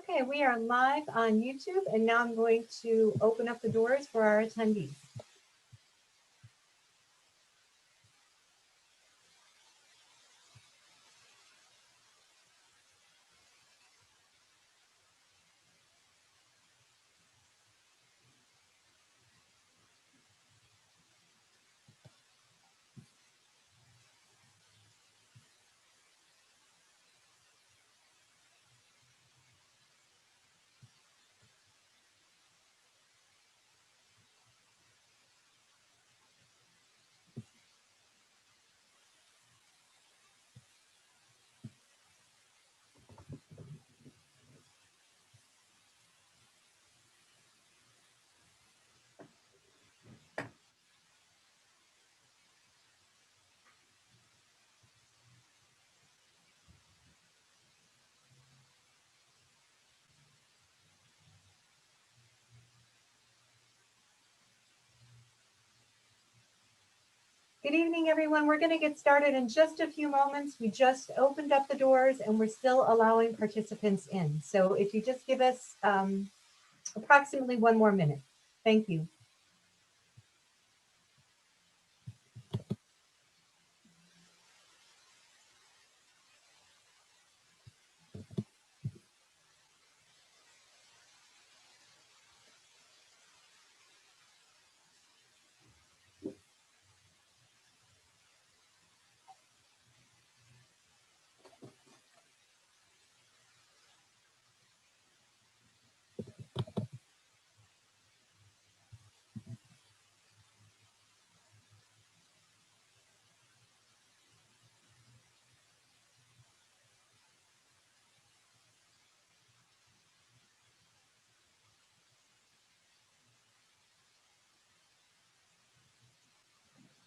Okay, we are live on YouTube, and now I'm going to open up the doors for our attendees. Good evening, everyone. We're going to get started in just a few moments. We just opened up the doors and we're still allowing participants in. So if you just give us approximately 1 more minute. Thank you.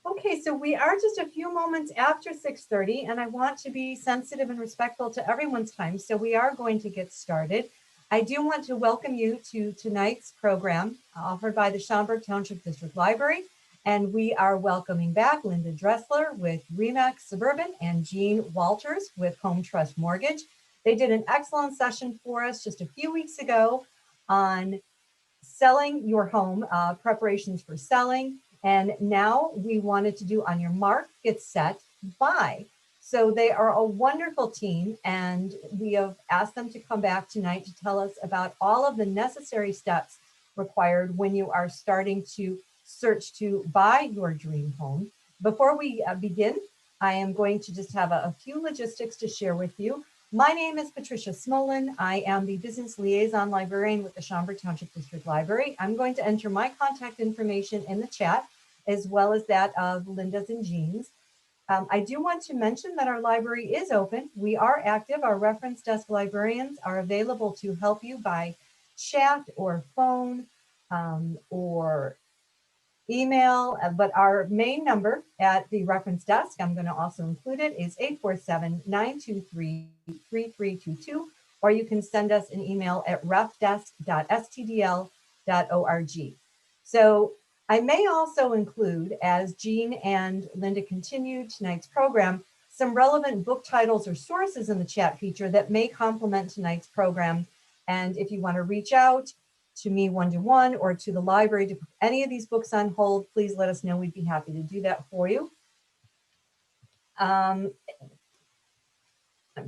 Okay, so we are just a few moments after 6:30, and I want to be sensitive and respectful to everyone's time. So we are going to get started. I do want to welcome you to tonight's program offered by the Schaumburg Township District Library. And we are welcoming back Linda Dressler with Remax Suburban and Jean Walters with Home Trust Mortgage. They did an excellent session for us just a few weeks ago on selling your home, preparations for selling. And now we wanted to do on your mark, get set, buy. So they are a wonderful team, and we have asked them to come back tonight to tell us about all of the necessary steps required when you are starting to search to buy your dream home. Before we begin, I am going to just have a few logistics to share with you. My name is Patricia Smolin. I am the business liaison librarian with the Schaumburg Township District Library. I'm going to enter my contact information in the chat, as well as that of Linda's and Jean's. I do want to mention that our library is open. We are active. Our reference desk librarians are available to help you by chat or phone or email, but our main number at the reference desk, I'm going to also include it, is 847-923-3322, or you can send us an email at refdesk.stdl.org. So I may also include, as Jean and Linda continue tonight's program, some relevant book titles or sources in the chat feature that may complement tonight's program. And if you want to reach out to me one-to-one or to the library to put any of these books on hold, please let us know. We'd be happy to do that for you. I'm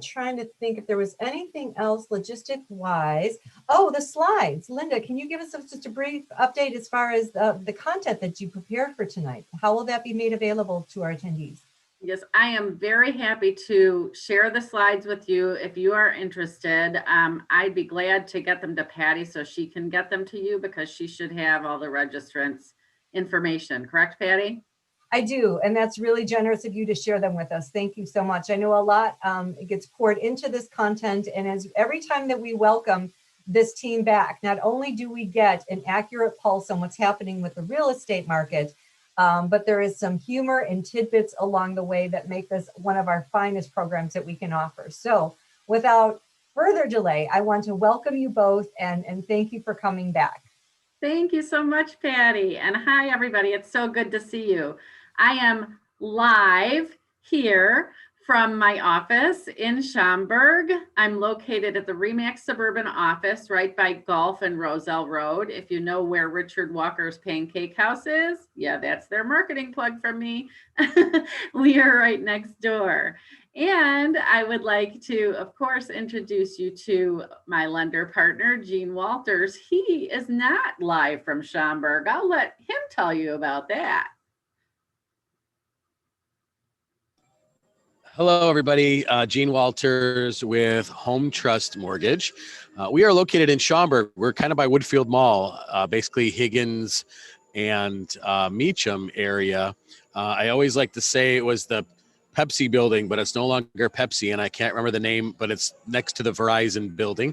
trying to think if there was anything else logistic-wise. Oh, the slides. Linda, can you give us just a brief update as far as the content that you prepared for tonight? How will that be made available to our attendees? Yes, I am very happy to share the slides with you if you are interested. I'd be glad to get them to Patty so she can get them to you, because she should have all the registrants' information. Correct, Patty? I do, and that's really generous of you to share them with us. Thank you so much. I know a lot gets poured into this content, and as every time that we welcome this team back, not only do we get an accurate pulse on what's happening with the real estate market, but there is some humor and tidbits along the way that make this one of our finest programs that we can offer. So without further delay, I want to welcome you both and thank you for coming back. Thank you so much, Patty. And hi, everybody. It's so good to see you. I am live here from my office in Schaumburg. I'm located at the Remax Suburban office right by Gulf and Roselle Road. If you know where Richard Walker's Pancake House is, yeah, that's their marketing plug from me. We are right next door. And I would like to, of course, introduce you to my lender partner, Gene Walters. He is not live from Schaumburg. I'll let him tell you about that. Hello, everybody. Gene Walters with Home Trust Mortgage. We are located in Schaumburg. We're kind of by Woodfield Mall, basically Higgins and Meacham area. I always like to say it was the Pepsi building, but it's no longer Pepsi, and I can't remember the name, but it's next to the Verizon building.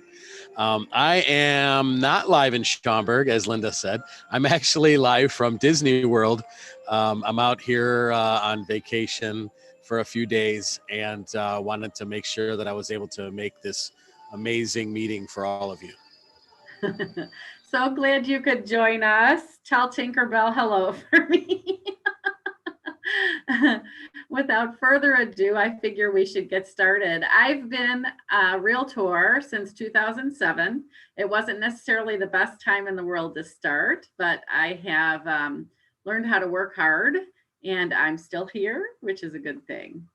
I am not live in Schaumburg, as Linda said. I'm actually live from Disney World. I'm out here on vacation for a few days and wanted to make sure that I was able to make this amazing meeting for all of you. So glad you could join us. Tell Tinkerbell hello for me. Without further ado, I figure we should get started. I've been a Realtor since 2007. It wasn't necessarily the best time in the world to start, but I have learned how to work hard, and I'm still here, which is a good thing.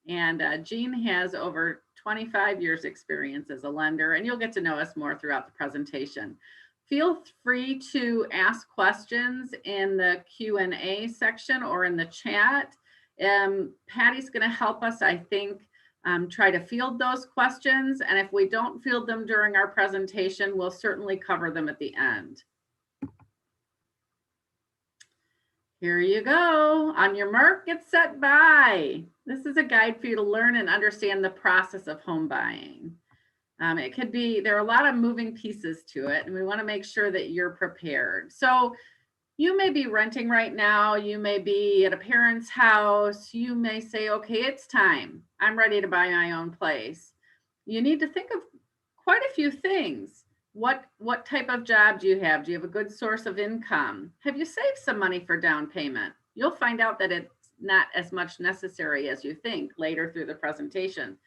And Gene has over 25 years experience as a lender, and you'll get to know us more throughout the presentation. Feel free to ask questions in the Q&A section or in the chat. Patty's going to help us, I think, try to field those questions. And if we don't field them during our presentation, we'll certainly cover them at the end. Here you go. On your mark, get set, buy. This is a guide for you to learn and understand the process of home buying. It could be, there are a lot of moving pieces to it, and we want to make sure that you're prepared. So you may be renting right now. You may be at a parent's house. You may say, okay, it's time. I'm ready to buy my own place. You need to think of quite a few things. What type of job do you have? Do you have a good source of income? Have you saved some money for down payment? You'll find out that it's not as much necessary as you think later through the presentation.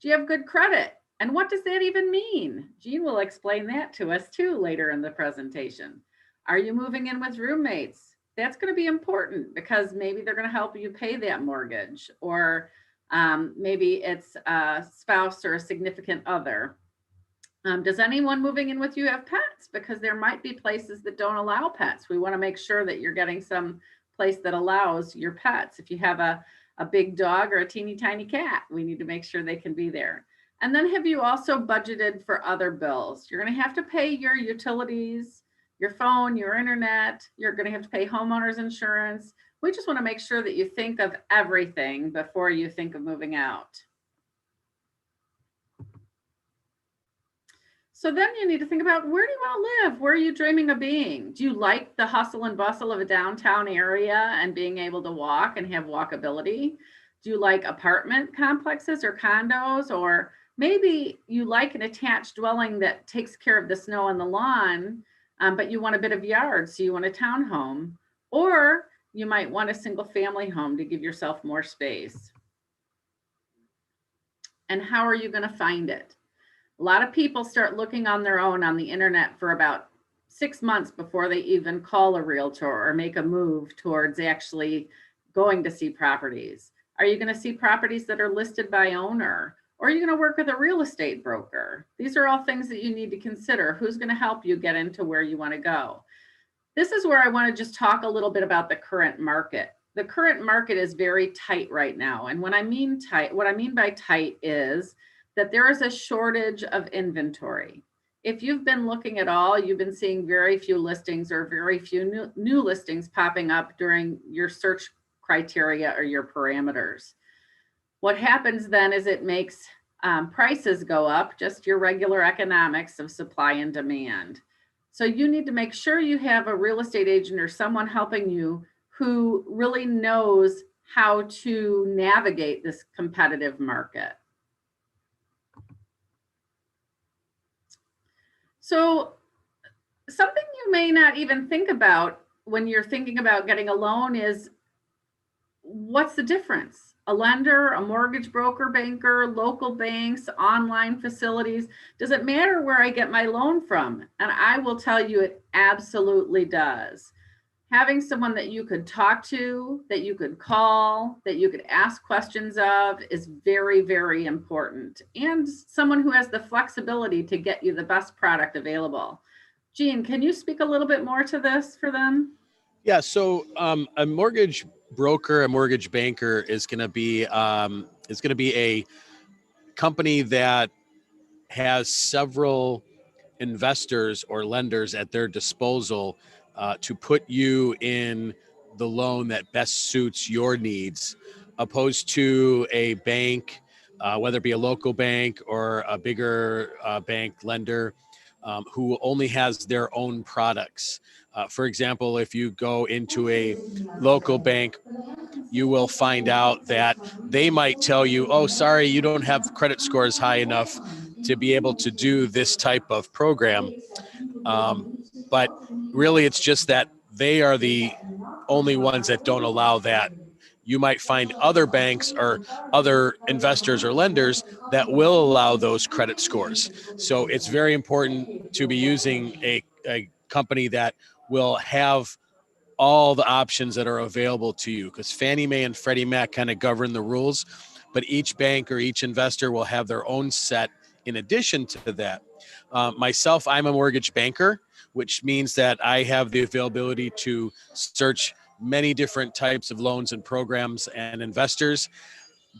Do you have good credit? And what does that even mean? Gene will explain that to us too later in the presentation. Are you moving in with roommates? That's going to be important because maybe they're going to help you pay that mortgage, or maybe it's a spouse or a significant other. Does anyone moving in with you have pets? Because there might be places that don't allow pets. We want to make sure that you're getting some place that allows your pets. If you have a big dog or a teeny tiny cat, we need to make sure they can be there. And then have you also budgeted for other bills? You're going to have to pay your utilities, your phone, your internet. You're going to have to pay homeowners insurance. We just want to make sure that you think of everything before you think of moving out. So then you need to think about, where do you want to live? Where are you dreaming of being? Do you like the hustle and bustle of a downtown area and being able to walk and have walkability? Do you like apartment complexes or condos? Or maybe you like an attached dwelling that takes care of the snow on the lawn, but you want a bit of yard, so you want a townhome. Or you might want a single family home to give yourself more space. And how are you going to find it? A lot of people start looking on their own on the internet for about 6 months before they even call a realtor or make a move towards actually going to see properties. Are you going to see properties that are listed by owner? Or are you going to work with a real estate broker? These are all things that you need to consider. Who's going to help you get into where you want to go? This is where I want to just talk a little bit about the current market. The current market is very tight right now. And when I mean tight, what I mean by tight is that there is a shortage of inventory. If you've been looking at all, you've been seeing very few listings or very few new listings popping up during your search criteria or your parameters. What happens then is it makes prices go up, just your regular economics of supply and demand. So you need to make sure you have a real estate agent or someone helping you who really knows how to navigate this competitive market. So something you may not even think about when you're thinking about getting a loan is, what's the difference? a lender, a mortgage broker, banker, local banks, online facilities? Does it matter where I get my loan from? And I will tell you, it absolutely does. Having someone that you could talk to, that you could call, that you could ask questions of is very, very important. And someone who has the flexibility to get you the best product available. Jean, can you speak a little bit more to this for them? Yeah. So a mortgage broker, a mortgage banker is going to be a company that has several investors or lenders at their disposal to put you in the loan that best suits your needs, opposed to a bank, whether it be a local bank or a bigger bank lender, who only has their own products. For example, if you go into a local bank, you will find out that they might tell you, oh, sorry, you don't have credit scores high enough to be able to do this type of program. But really, it's just that they are the only ones that don't allow that. You might find other banks or other investors or lenders that will allow those credit scores. So it's very important to be using a company that will have all the options that are available to you, because Fannie Mae and Freddie Mac kind of govern the rules, but each bank or each investor will have their own set in addition to that. Myself, I'm a mortgage banker, which means that I have the availability to search many different types of loans and programs and investors,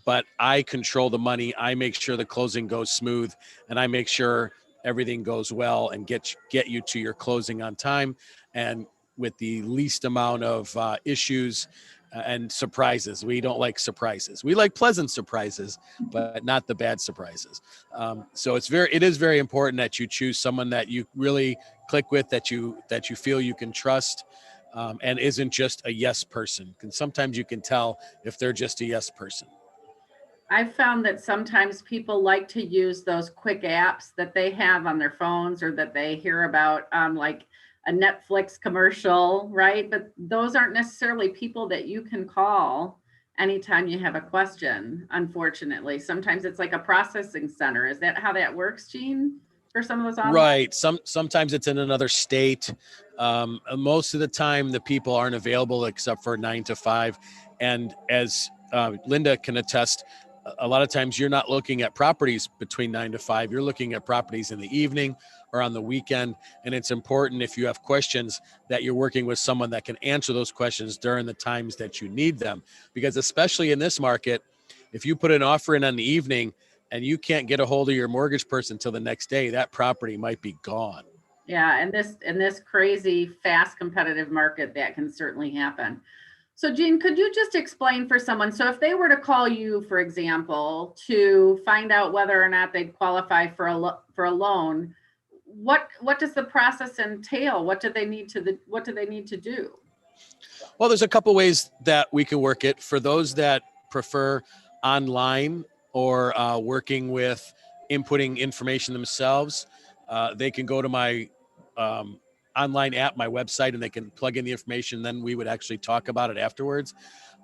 but I control the money. I make sure the closing goes smooth, and I make sure everything goes well and get you to your closing on time and with the least amount of issues and surprises. We don't like surprises. We like pleasant surprises, but not the bad surprises. So it is very important that you choose someone that you really click with, that you feel you can trust, and isn't just a yes person. And sometimes you can tell if they're just a yes person. I've found that sometimes people like to use those quick apps that they have on their phones or that they hear about on like a Netflix commercial, right? But those aren't necessarily people that you can call anytime you have a question, unfortunately. Sometimes it's like a processing center. Is that how that works, Jean, for some of those online? Right. Sometimes it's in another state. Most of the time, the people aren't available except for 9 to 5. And as Linda can attest, a lot of times you're not looking at properties between 9 to 5. You're looking at properties in the evening or on the weekend. And it's important, if you have questions, that you're working with someone that can answer those questions during the times that you need them. Because especially in this market, if you put an offer in on the evening and you can't get a hold of your mortgage person until the next day, that property might be gone. Yeah, and this crazy fast competitive market, that can certainly happen. So Jean, could you just explain for someone, so if they were to call you, for example, to find out whether or not they'd qualify for a loan, what does the process entail? What do they need to do? Well, there's a couple ways that we can work it. For those that prefer online or working with inputting information themselves, they can go to my online app, my website, and they can plug in the information. Then we would actually talk about it afterwards.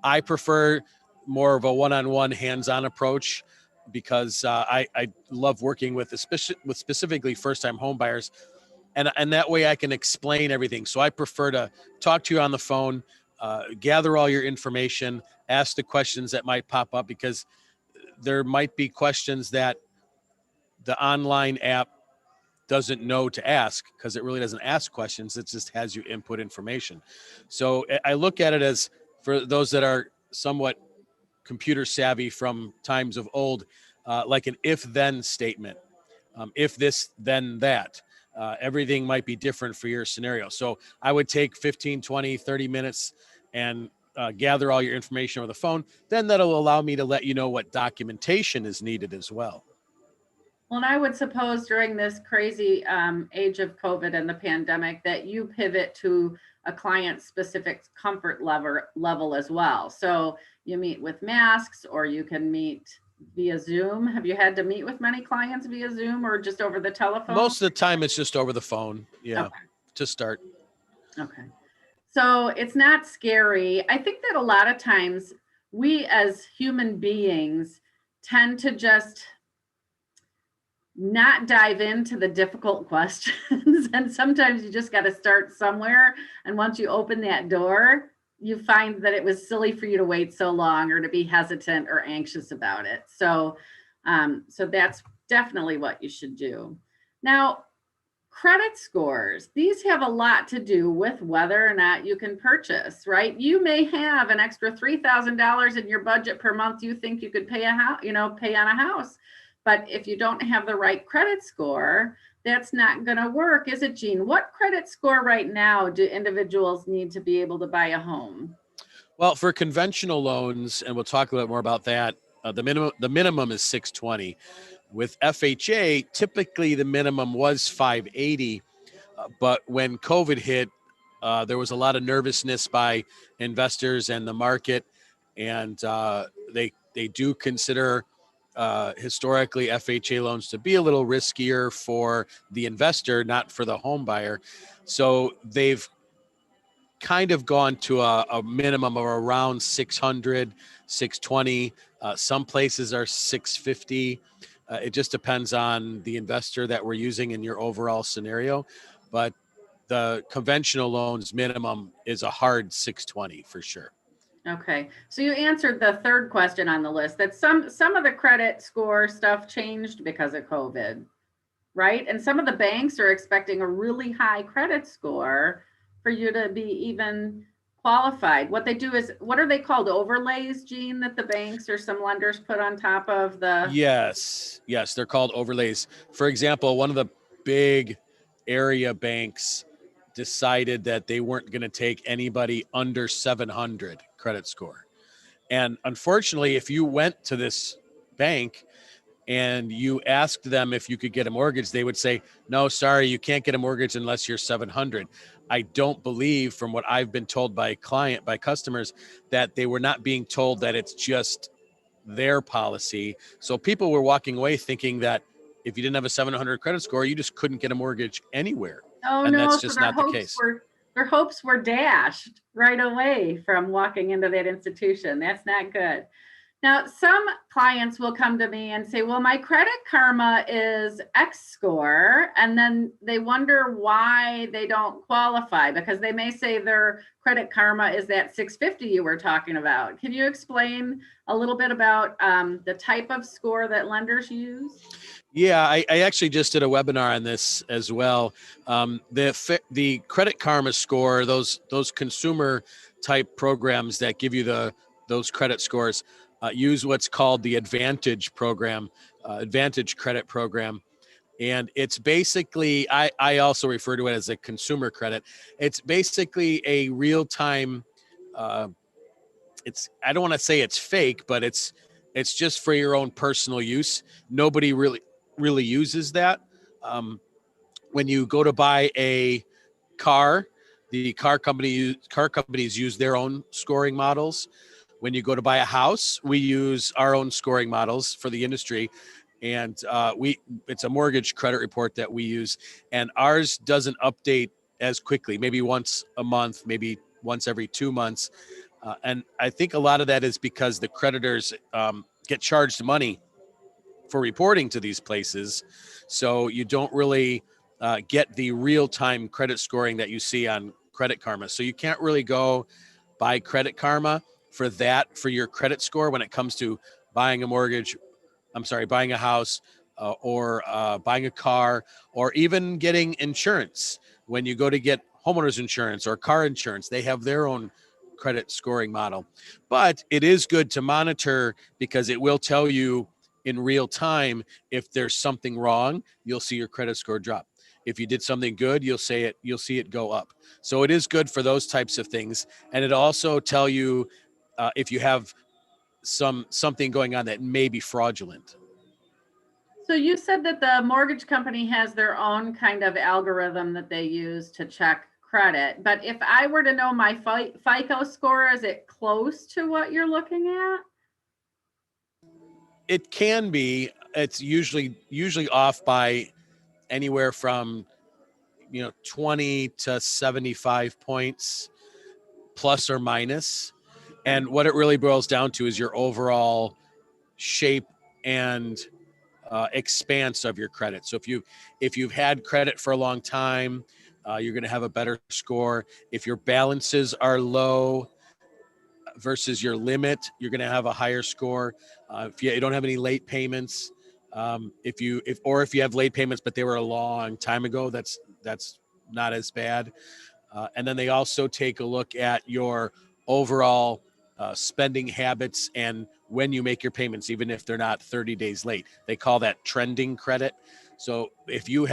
I prefer more of a one-on-one, hands-on approach because I love working with specifically first-time home buyers, and that way I can explain everything. So I prefer to talk to you on the phone, gather all your information, ask the questions that might pop up, because there might be questions that the online app doesn't know to ask, because it really doesn't ask questions. It just has you input information. So I look at it as, for those that are somewhat computer savvy from times of old, like an if-then statement. If this, then that. Everything might be different for your scenario. So I would take 15, 20, 30 minutes and gather all your information over the phone. Then that'll allow me to let you know what documentation is needed as well. Well, and I would suppose during this crazy age of COVID and the pandemic that you pivot to a client specific comfort level as well. So you meet with masks, or you can meet via Zoom. Have you had to meet with many clients via Zoom or just over the telephone? Most of the time it's just over the phone. Yeah. Okay. To start. Okay. So it's not scary. I think that a lot of times we as human beings tend to just not dive into the difficult questions. And sometimes you just got to start somewhere. And once you open that door, you find that it was silly for you to wait so long or to be hesitant or anxious about it. So, so that's definitely what you should do. Now, credit scores, these have a lot to do with whether or not you can purchase, right? You may have an extra $3,000 in your budget per month you think you could pay a house, pay on a house. But if you don't have the right credit score, that's not going to work, is it, Jean? What credit score right now do individuals need to be able to buy a home? Well, for conventional loans, and we'll talk a little more about that, the minimum is 620. With FHA, typically the minimum was 580, but when COVID hit, there was a lot of nervousness by investors and the market, and they do consider historically FHA loans to be a little riskier for the investor, not for the home buyer. So they've kind of gone to a minimum of around 600, 620. Some places are 650. It just depends on the investor that we're using in your overall scenario. But the conventional loans minimum is a hard 620 for sure. Okay, so you answered the third question on the list, that some of the credit score stuff changed because of COVID, right? And some of the banks are expecting a really high credit score for you to be even qualified. What they do is, what are they called? Overlays, Jean, that the banks or some lenders put on top of the... Yes, they're called overlays. For example, one of the big area banks decided that they weren't going to take anybody under 700 credit score. And unfortunately, if you went to this bank and you asked them if you could get a mortgage, they would say, no, sorry, you can't get a mortgage unless you're 700. I don't believe, from what I've been told by customers, that they were not being told that it's just their policy. So people were walking away thinking that if you didn't have a 700 credit score, you just couldn't get a mortgage anywhere. Oh, and no, that's so just their not the hopes case. their hopes were dashed right away from walking into that institution. That's not good. Now, some clients will come to me and say, well, my Credit Karma is X score, and then they wonder why they don't qualify, because they may say their Credit Karma is that 650 you were talking about. Can you explain a little bit about the type of score that lenders use? Yeah, I actually just did a webinar on this as well. The Credit Karma score, those consumer type programs that give you those credit scores, use what's called the Advantage program, Advantage Credit Program. And it's basically, I also refer to it as a consumer credit. It's basically a real-time, I don't want to say it's fake, but it's just for your own personal use. Nobody really uses that. When you go to buy a car, the car companies use their own scoring models. When you go to buy a house, we use our own scoring models for the industry, and it's a mortgage credit report that we use, and ours doesn't update as quickly. Maybe once a month, maybe once every 2 months, and I think a lot of that is because the creditors get charged money for reporting to these places, so you don't really get the real-time credit scoring that you see on Credit Karma. So you can't really go buy Credit Karma for your credit score when it comes to buying a house, or buying a car, or even getting insurance. When you go to get homeowners insurance or car insurance, they have their own credit scoring model. But it is good to monitor, because it will tell you in real time if there's something wrong. You'll see your credit score drop. If you did something good, you'll see it go up. So it is good for those types of things, and it also tell you if you have something going on that may be fraudulent. So you said that the mortgage company has their own kind of algorithm that they use to check credit. But if I were to know my FICO score, is it close to what you're looking at? It can be. It's usually off by anywhere from 20 to 75 points, plus or minus. And what it really boils down to is your overall shape and expanse of your credit. So if you've had credit for a long time, you're going to have a better score. If your balances are low versus your limit, you're going to have a higher score. If you don't have any late payments, if you have late payments but they were a long time ago, that's not as bad. And then they also take a look at your overall spending habits and when you make your payments, even if they're not 30 days late. They call that trending credit. So if you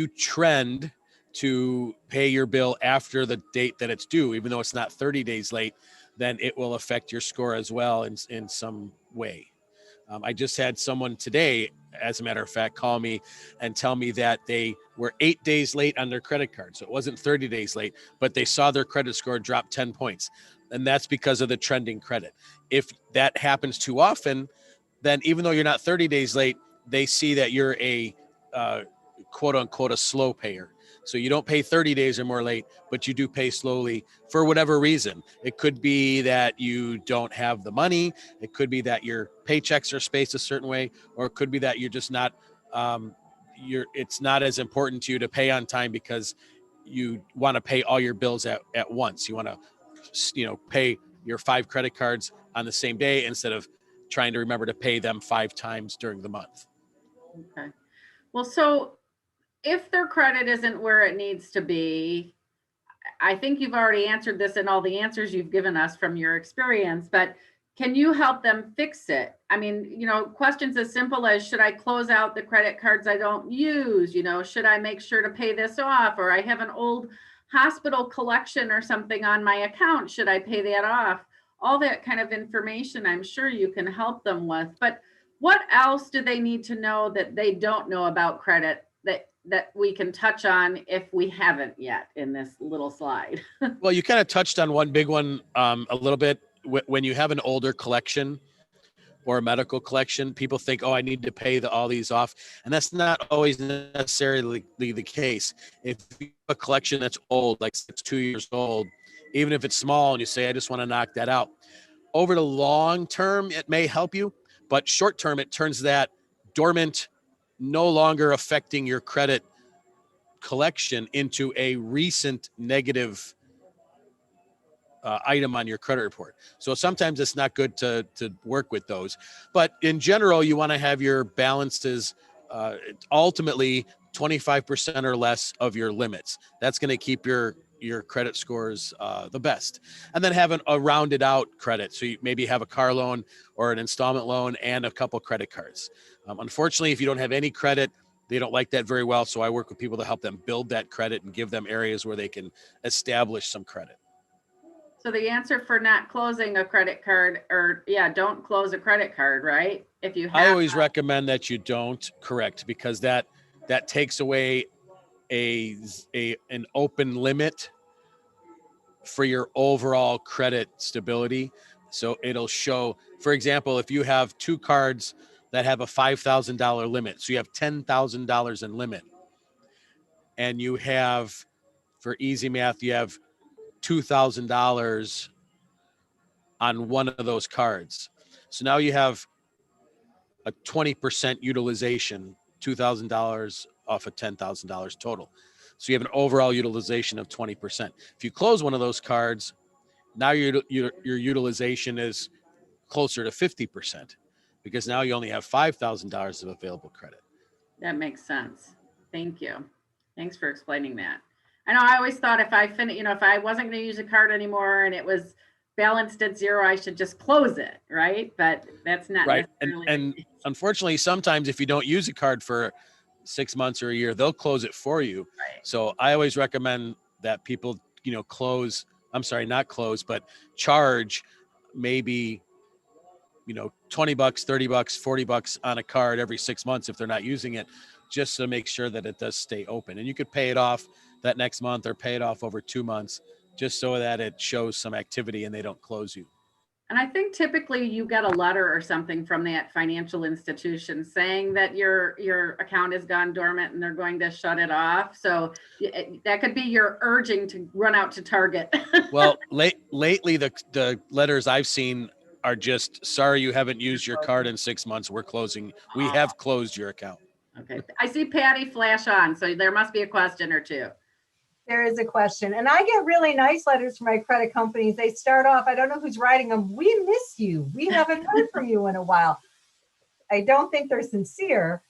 trend to pay your bill after the date that it's due, even though it's not 30 days late, then it will affect your score as well in some way. I just had someone today, as a matter of fact, call me and tell me that they were 8 days late on their credit card. So it wasn't 30 days late, but they saw their credit score drop 10 points. And that's because of the trending credit. If that happens too often, then even though you're not 30 days late, they see that you're a quote unquote a slow payer. So you don't pay 30 days or more late, but you do pay slowly for whatever reason. It could be that you don't have the money. It could be that your paychecks are spaced a certain way, or it could be that you're just not, it's not as important to you to pay on time because you want to pay all your bills at once. You want to, pay your 5 credit cards on the same day instead of trying to remember to pay them 5 times during the month. Okay. Well, so if their credit isn't where it needs to be, I think you've already answered this in all the answers you've given us from your experience, but can you help them fix it? I mean, questions as simple as, should I close out the credit cards I don't use? Should I make sure to pay this off? Or I have an old hospital collection or something on my account. Should I pay that off? All that kind of information, I'm sure you can help them with. But what else do they need to know that they don't know about credit that we can touch on if we haven't yet in this little slide? Well, you kind of touched on one big one a little bit. When you have an older collection or a medical collection, people think, oh, I need to pay all these off. And that's not always necessarily the case. If you have a collection that's old, like it's 2 years old, even if it's small and you say, I just want to knock that out, over the long term, it may help you. But short term, it turns that dormant, no longer affecting your credit collection into a recent negative item on your credit report. So sometimes it's not good to work with those. But in general, you want to have your balances ultimately 25% or less of your limits. That's going to keep your credit scores the best. And then have a rounded out credit. So you maybe have a car loan or an installment loan and a couple credit cards. Unfortunately, if you don't have any credit, they don't like that very well. So I work with people to help them build that credit and give them areas where they can establish some credit. So the answer for not closing a credit card, don't close a credit card, right? If you have, I always recommend that you don't, correct, because that takes away an open limit for your overall credit stability. So it'll show, for example, if you have 2 cards that have a $5,000 limit, so you have $10,000 in limit, and you have, for easy math, you have $2,000 on one of those cards. So now you have a 20% utilization, $2,000 off of $10,000 total. So you have an overall utilization of 20%. If you close one of those cards, now your utilization is closer to 50% because now you only have $5,000 of available credit. that makes sense. Thank you. Thanks for explaining that. I know I always thought if I wasn't going to use a card anymore and it was balanced at 0, I should just close it, right? But that's not right. necessarily And unfortunately, sometimes if you don't use a card for 6 months or a year, they'll close it for you. right. So I always recommend that people, not close, but charge maybe, $20, $30, $40 on a card every 6 months if they're not using it, just to make sure that it does stay open. And you could pay it off that next month or pay it off over 2 months, just so that it shows some activity and they don't close you. And I think typically you get a letter or something from that financial institution saying that your account has gone dormant and they're going to shut it off. So that could be your urging to run out to Target. Well, lately the letters I've seen are just, sorry, you haven't used your card in 6 months. We're closing. We have closed your account. Okay. I see Patty flash on, so there must be a question or two. There is a question. And I get really nice letters from my credit companies. They start off, I don't know who's writing them. We miss you. We haven't heard from you in a while. I don't think they're sincere.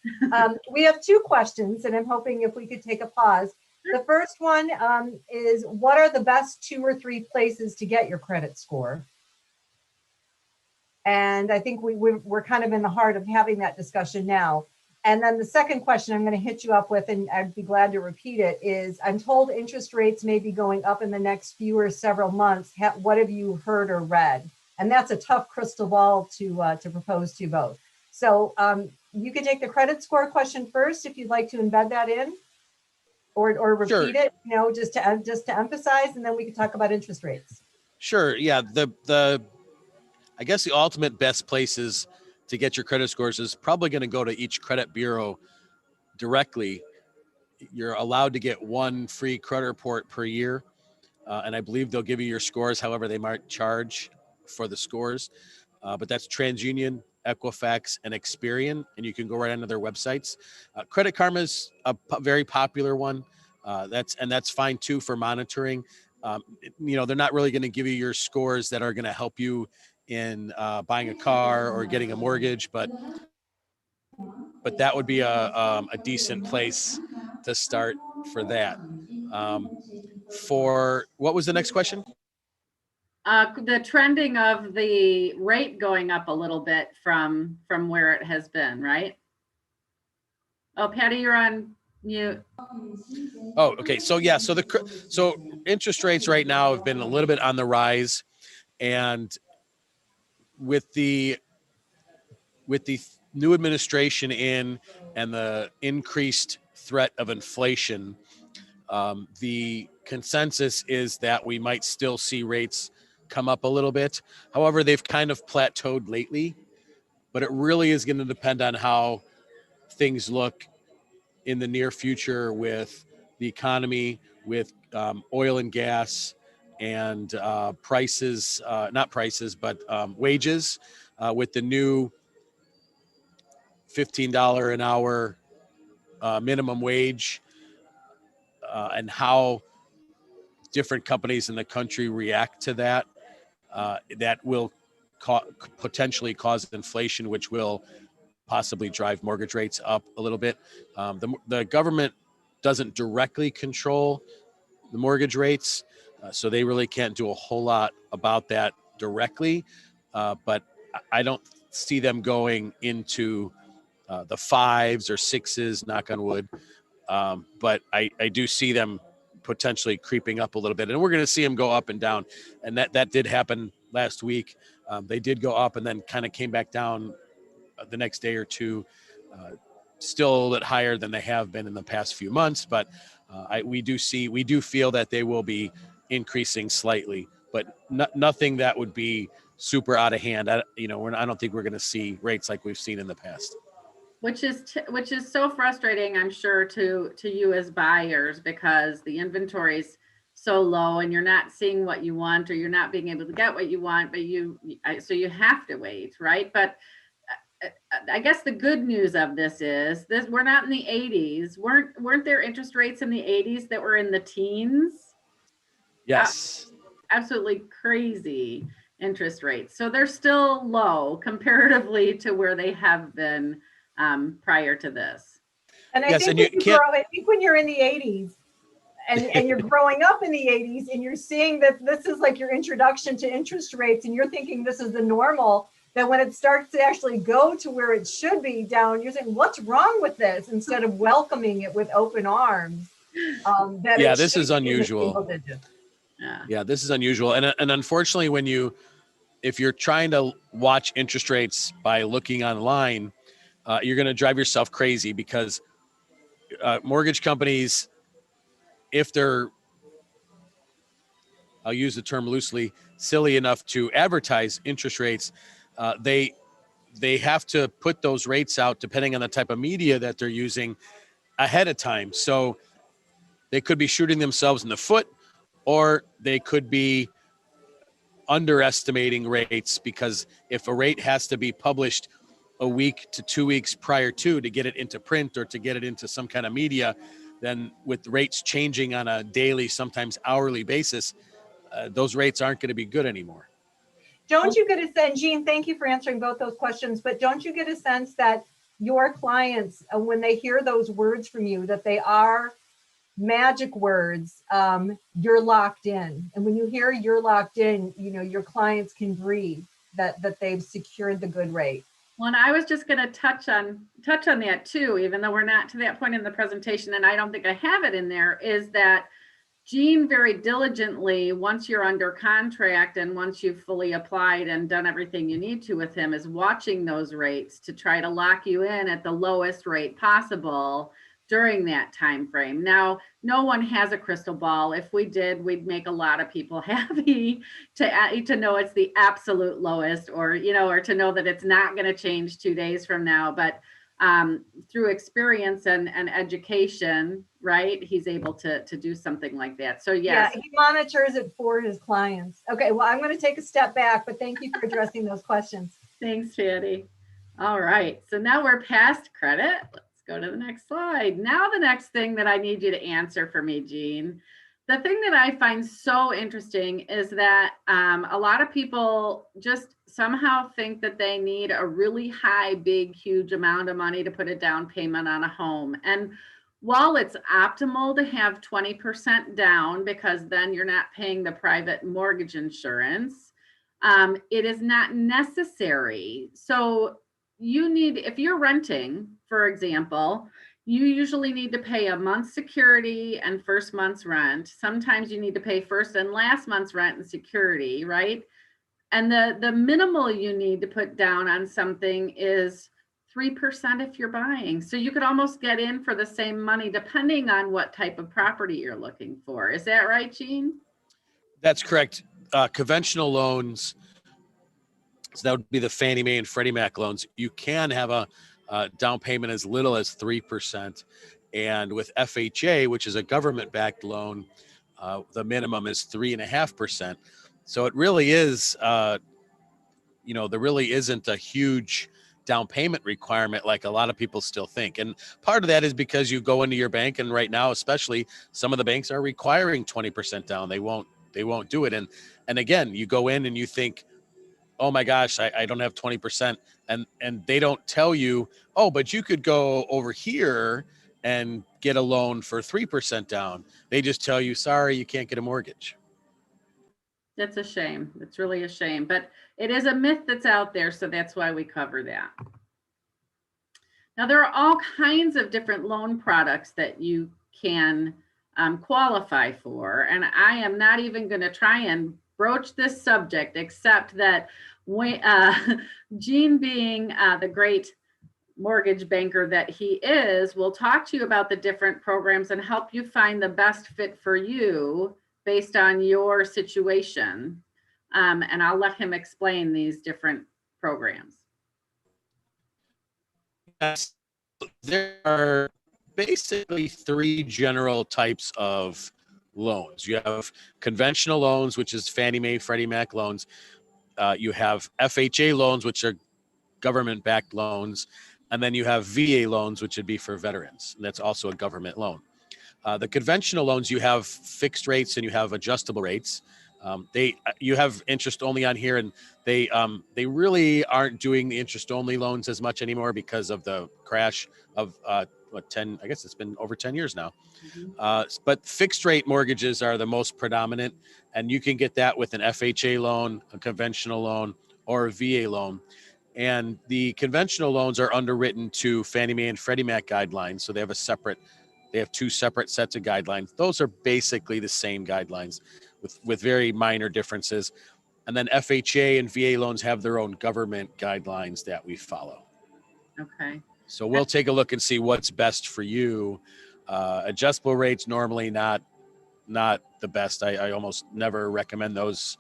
We have two questions, and I'm hoping if we could take a pause. The first one is, what are the best 2 or 3 places to get your credit score? And I think we're kind of in the heart of having that discussion now. And then the second question I'm going to hit you up with, and I'd be glad to repeat it, is I'm told interest rates may be going up in the next few or several months. What have you heard or read? And that's a tough crystal ball to propose to both. So you can take the credit score question first if you'd like to embed that in, or repeat Sure. it, just to emphasize, and then we can talk about interest rates. Sure. Yeah. I guess the ultimate best places to get your credit scores is probably going to go to each credit bureau directly. You're allowed to get 1 free credit report per year. And I believe they'll give you your scores. However, they might charge for the scores, but that's TransUnion, Equifax, and Experian. And you can go right onto their websites. Credit Karma's a very popular one. That's fine too for monitoring. They're not really going to give you your scores that are going to help you in buying a car or getting a mortgage, but that would be a decent place to start for that. For what was the next question? The trending of the rate going up a little bit from where it has been, right? Oh, Patty, you're on mute. Oh, okay. So yeah, so interest rates right now have been a little bit on the rise, and with the new administration in and the increased threat of inflation, the consensus is that we might still see rates come up a little bit. However, they've kind of plateaued lately, but it really is going to depend on how things look in the near future with the economy, with oil and gas, and prices, not prices, but wages, with the new $15 an hour minimum wage, and how different companies in the country react to that. That will potentially cause inflation, which will possibly drive mortgage rates up a little bit. The government doesn't directly control the mortgage rates, so they really can't do a whole lot about that directly. But I don't see them going into the 5s or 6s, knock on wood. But I do see them potentially creeping up a little bit, and we're going to see them go up and down. And that did happen last week. They did go up and then kind of came back down the next day or two, still a little bit higher than they have been in the past few months. But we do feel that they will be increasing slightly, but nothing that would be super out of hand. I don't think we're going to see rates like we've seen in the past. Which is so frustrating, I'm sure, to you as buyers, because the inventory's so low and you're not seeing what you want, or you're not being able to get what you want, but so you have to wait, right? But I guess the good news of this is we're not in the 80s. Weren't there interest rates in the 80s that were in the teens? Yes. Absolutely crazy interest rates. So they're still low comparatively to where they have been prior to this. And I think when you're in the 80s and you're growing up in the 80s and you're seeing that this is like your introduction to interest rates and you're thinking this is the normal, that when it starts to actually go to where it should be down, you're saying, what's wrong with this? Instead of welcoming it with open arms. This is unusual. Yeah, this is unusual. And unfortunately, if you're trying to watch interest rates by looking online, you're going to drive yourself crazy, because mortgage companies, if they're I'll use the term loosely, silly enough to advertise interest rates, they have to put those rates out depending on the type of media that they're using ahead of time. So they could be shooting themselves in the foot, or they could be underestimating rates, because if a rate has to be published a week to 2 weeks prior to get it into print or to get it into some kind of media, then with rates changing on a daily, sometimes hourly basis, those rates aren't going to be good anymore. Don't you get a sense, Jean, thank you for answering both those questions, but don't you get a sense that your clients, when they hear those words from you, that they are magic words, you're locked in. And when you hear you're locked in, you know, your clients can breathe that they've secured the good rate. Well, and I was just going to touch on that too, even though we're not to that point in the presentation, and I don't think I have it in there, is that Jean very diligently, once you're under contract and once you've fully applied and done everything you need to with him, is watching those rates to try to lock you in at the lowest rate possible during that time frame. Now, no one has a crystal ball. If we did, we'd make a lot of people happy to know it's the absolute lowest, or, you know, or to know that it's not going to change 2 days from now. But through experience and education, right, he's able to do something like that. So yes. Yeah, he monitors it for his clients. Okay, well, I'm going to take a step back, but thank you for addressing those questions. Thanks, Patty. All right, so now we're past credit. Let's go to the next slide. Now the next thing that I need you to answer for me, Jean. The thing that I find so interesting is that a lot of people just somehow think that they need a really high, big, huge amount of money to put a down payment on a home. And while it's optimal to have 20% down, because then you're not paying the private mortgage insurance, it is not necessary. So you need, if you're renting, for example, you usually need to pay a month's security and first month's rent. Sometimes you need to pay first and last month's rent and security, right? And the minimal you need to put down on something is 3% if you're buying. So you could almost get in for the same money depending on what type of property you're looking for. Is that right, Jean? That's correct. Conventional loans, so that would be the Fannie Mae and Freddie Mac loans. You can have a down payment as little as 3%. And with FHA, which is a government-backed loan, the minimum is 3.5%. So it really is, you know, there really isn't a huge down payment requirement like a lot of people still think. And part of that is because you go into your bank, and right now, especially, some of the banks are requiring 20% down. They won't do it. And again, you go in and you think, oh my gosh, I don't have 20%. And they don't tell you, oh, but you could go over here and get a loan for 3% down. They just tell you, sorry, you can't get a mortgage. That's a shame. It's really a shame, but it is a myth that's out there. So that's why we cover that. Now, there are all kinds of different loan products that you can qualify for. And I am not even going to try and broach this subject, except that Jean, being the great mortgage banker that he is, will talk to you about the different programs and help you find the best fit for you based on your situation. And I'll let him explain these different programs. Yes, there are basically 3 general types of loans. You have conventional loans, which is Fannie Mae, Freddie Mac loans. You have FHA loans, which are government-backed loans. And then you have VA loans, which would be for veterans. And that's also a government loan. The conventional loans, you have fixed rates and you have adjustable rates. You have interest only on here, and they really aren't doing the interest only loans as much anymore because of the crash of 10, I guess it's been over 10 years now. But fixed rate mortgages are the most predominant, and you can get that with an FHA loan, a conventional loan, or a VA loan. And the conventional loans are underwritten to Fannie Mae and Freddie Mac guidelines. So they have 2 separate sets of guidelines. Those are basically the same guidelines with very minor differences. And then FHA and VA loans have their own government guidelines that we follow. Okay. So we'll take a look and see what's best for you. Adjustable rates, normally not not the best. I almost never recommend those.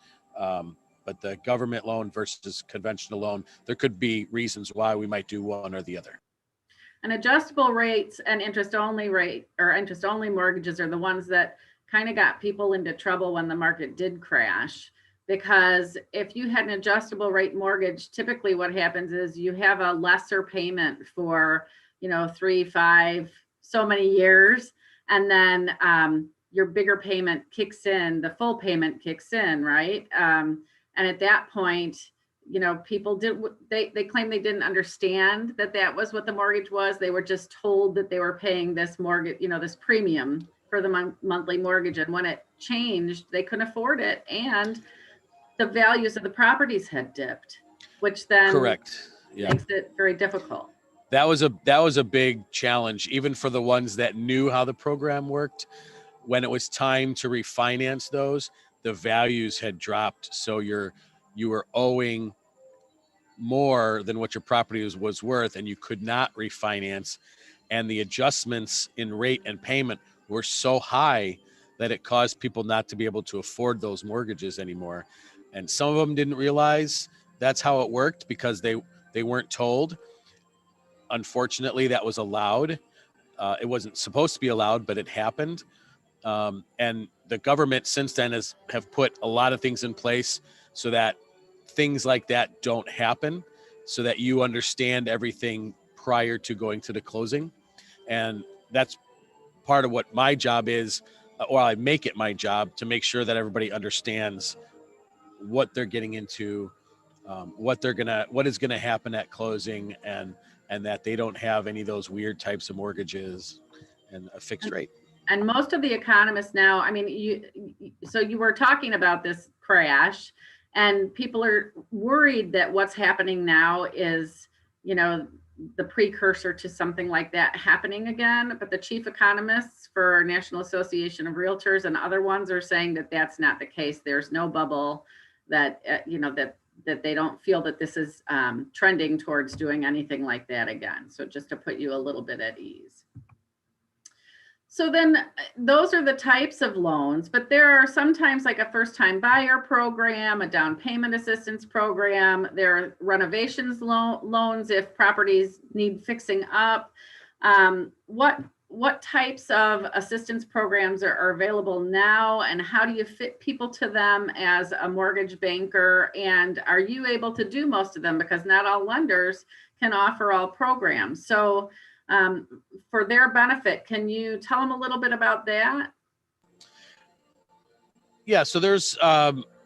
But the government loan versus conventional loan, there could be reasons why we might do one or the other. And adjustable rates and interest only mortgages are the ones that kind of got people into trouble when the market did crash. Because if you had an adjustable rate mortgage, typically what happens is you have a lesser payment for, 3, 5, so many years. And then your bigger payment kicks in, the full payment kicks in, right? And at that point, people they claim they didn't understand that was what the mortgage was. They were just told that they were paying this mortgage, this premium for the monthly mortgage. And when it changed, they couldn't afford it. And the values of the properties had dipped, which then Correct. Yeah. makes it very difficult. That was a big challenge, even for the ones that knew how the program worked. When it was time to refinance those, the values had dropped. So you were owing more than what your property was worth, and you could not refinance. And the adjustments in rate and payment were so high that it caused people not to be able to afford those mortgages anymore. And some of them didn't realize that's how it worked because they weren't told. Unfortunately, that was allowed. It wasn't supposed to be allowed, but it happened. And the government since then have put a lot of things in place so that things like that don't happen, so that you understand everything prior to going to the closing. And that's part of what my job is, or I make it my job to make sure that everybody understands what they're getting into, what is gonna happen at closing, and that they don't have any of those weird types of mortgages and a fixed rate. And most of the economists now, I mean, you were talking about this crash, and people are worried that what's happening now is, the precursor to something like that happening again. But the chief economists for National Association of Realtors and other ones are saying that that's not the case. There's no bubble, that, that they don't feel that this is trending towards doing anything like that again. So just to put you a little bit at ease. So then those are the types of loans, but there are sometimes like a first-time buyer program, a down payment assistance program. There are renovations loans if properties need fixing up. What types of assistance programs are available now, and how do you fit people to them as a mortgage banker? And are you able to do most of them, because not all lenders can offer all programs? So for their benefit, can you tell them a little bit about that? Yeah, so there's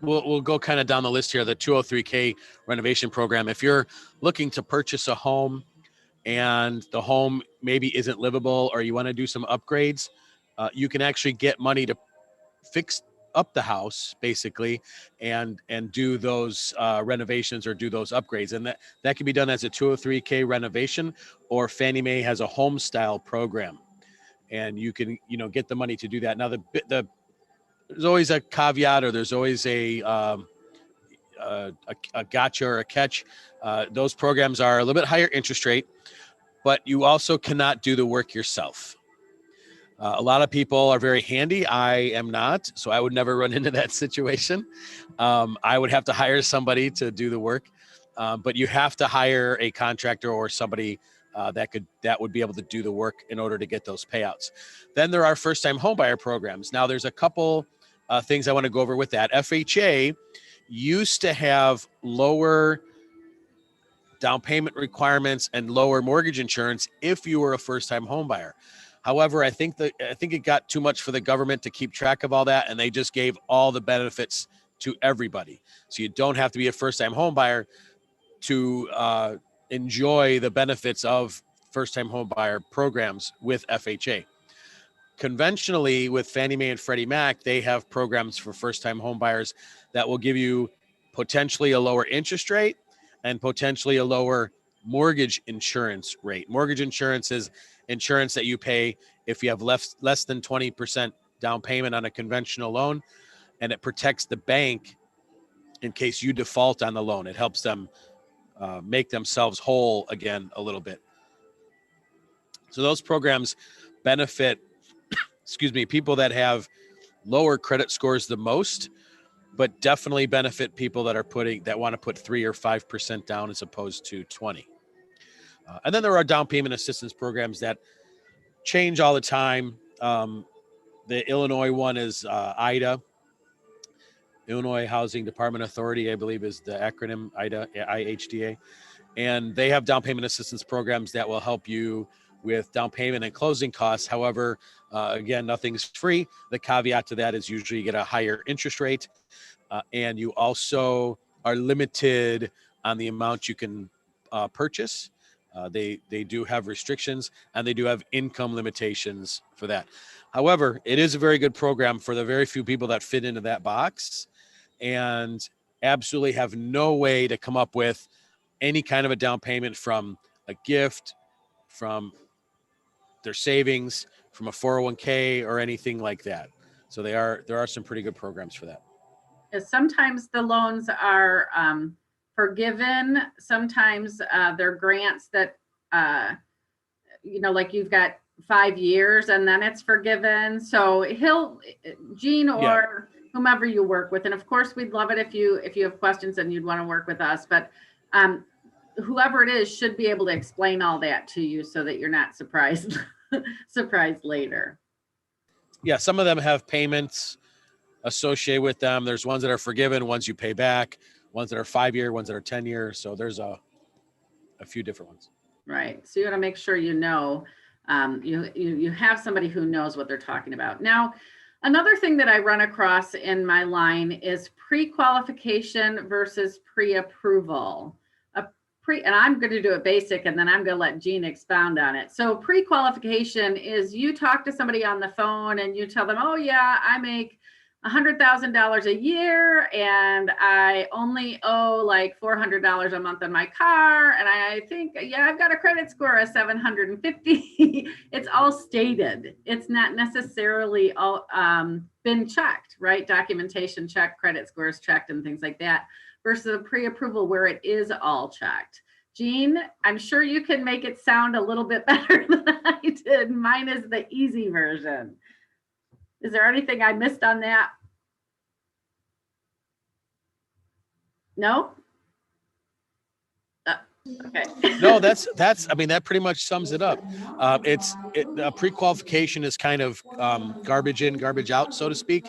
we'll go kind of down the list here. The 203K renovation program. If you're looking to purchase a home and the home maybe isn't livable, or you want to do some upgrades, you can actually get money to fix up the house basically and do those renovations or do those upgrades. And that can be done as a 203K renovation, or Fannie Mae has a home style program, and you can get the money to do that. Now there's always a caveat, or there's always a gotcha or a catch. Those programs are a little bit higher interest rate, but you also cannot do the work yourself. A lot of people are very handy. I am not, so I would never run into that situation. I would have to hire somebody to do the work, but you have to hire a contractor or somebody that would be able to do the work in order to get those payouts. Then there are first-time homebuyer programs. Now there's a couple things I want to go over with that. FHA used to have lower down payment requirements and lower mortgage insurance if you were a first-time homebuyer. However, I think it got too much for the government to keep track of all that, and they just gave all the benefits to everybody. So you don't have to be a first-time homebuyer to enjoy the benefits of first-time homebuyer programs with FHA. Conventionally, with Fannie Mae and Freddie Mac, they have programs for first-time homebuyers that will give you potentially a lower interest rate and potentially a lower mortgage insurance rate. Mortgage insurance is insurance that you pay if you have less than 20% down payment on a conventional loan, and it protects the bank in case you default on the loan. It helps them make themselves whole again a little bit. So those programs benefit, people that have lower credit scores the most, but definitely benefit people that want to put 3 or 5% down as opposed to 20. And then there are down payment assistance programs that change all the time. The Illinois one is IDA, Illinois Housing Department Authority, I believe is the acronym, IDA, IHDA. And they have down payment assistance programs that will help you with down payment and closing costs. However, again, nothing's free. The caveat to that is usually you get a higher interest rate, and you also are limited on the amount you can purchase. They do have restrictions, and they do have income limitations for that. However, it is a very good program for the very few people that fit into that box and absolutely have no way to come up with any kind of a down payment from a gift, from their savings, from a 401k or anything like that. So there are some pretty good programs for that. Sometimes the loans are forgiven. Sometimes they're grants that, like you've got 5 years and then it's forgiven. So Gene or whomever you work with, and of course we'd love it if you have questions and you'd want to work with us, but whoever it is should be able to explain all that to you so that you're not surprised later. Yeah, some of them have payments associated with them. There's ones that are forgiven, ones you pay back, ones that are 5-year, ones that are 10-year. So there's a few different ones. Right. So you got to make sure you have somebody who knows what they're talking about. Now, another thing that I run across in my line is pre-qualification versus pre-approval. And I'm going to do it basic, and then I'm going to let Gene expound on it. So pre-qualification is you talk to somebody on the phone and you tell them, oh yeah, I make $100,000 a year and I only owe like $400 a month on my car. And I think, I've got a credit score of 750. It's all stated. It's not necessarily all been checked, right? Documentation checked, credit scores checked, and things like that, versus a pre-approval where it is all checked. Gene, I'm sure you can make it sound a little bit better than I did. Mine is the easy version. Is there anything I missed on that? No? Okay. No, that pretty much sums it up. Pre-qualification is kind of garbage in, garbage out, so to speak.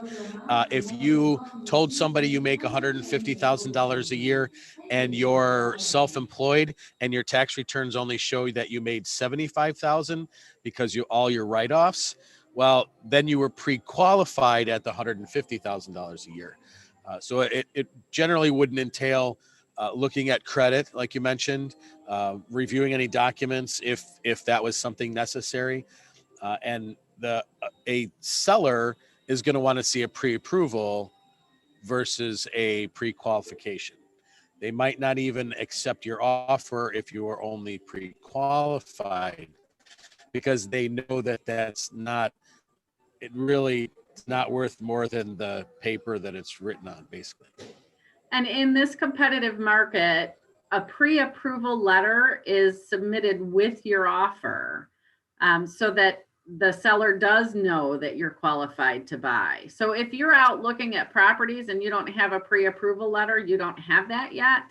If you told somebody you make $150,000 a year and you're self-employed and your tax returns only show that you made $75,000 because all your write-offs, well, then you were pre-qualified at the $150,000 a year. So it generally wouldn't entail looking at credit, like you mentioned, reviewing any documents if that was something necessary, and a seller is going to want to see a pre-approval versus a pre-qualification. They might not even accept your offer if you are only pre-qualified, because they know that it's not worth more than the paper that it's written on, basically. And in this competitive market, a pre-approval letter is submitted with your offer, so that the seller does know that you're qualified to buy. So if you're out looking at properties and you don't have a pre-approval letter, you don't have that yet,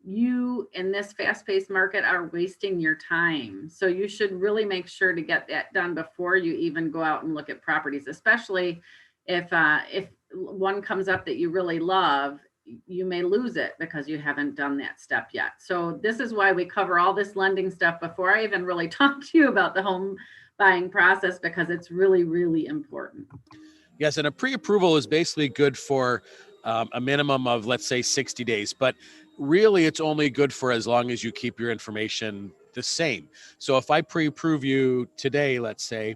you in this fast-paced market are wasting your time. So you should really make sure to get that done before you even go out and look at properties, especially if one comes up that you really love. You may lose it because you haven't done that step yet. So this is why we cover all this lending stuff before I even really talk to you about the home buying process, because it's really, really important. Yes, and a pre-approval is basically good for a minimum of, let's say, 60 days. But really, it's only good for as long as you keep your information the same. So if I pre-approve you today, let's say,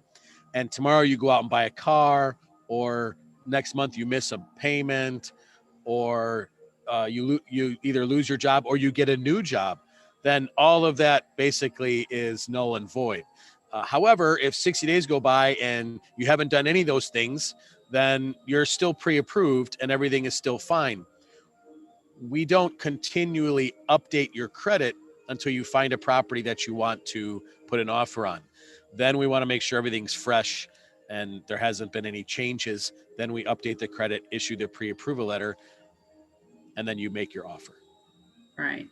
and tomorrow you go out and buy a car, or next month you miss a payment, or you either lose your job or you get a new job, then all of that basically is null and void. However, if 60 days go by and you haven't done any of those things, then you're still pre-approved and everything is still fine. We don't continually update your credit until you find a property that you want to put an offer on. Then we want to make sure everything's fresh and there hasn't been any changes, then we update the credit, issue the pre-approval letter, and then you make your offer. Right.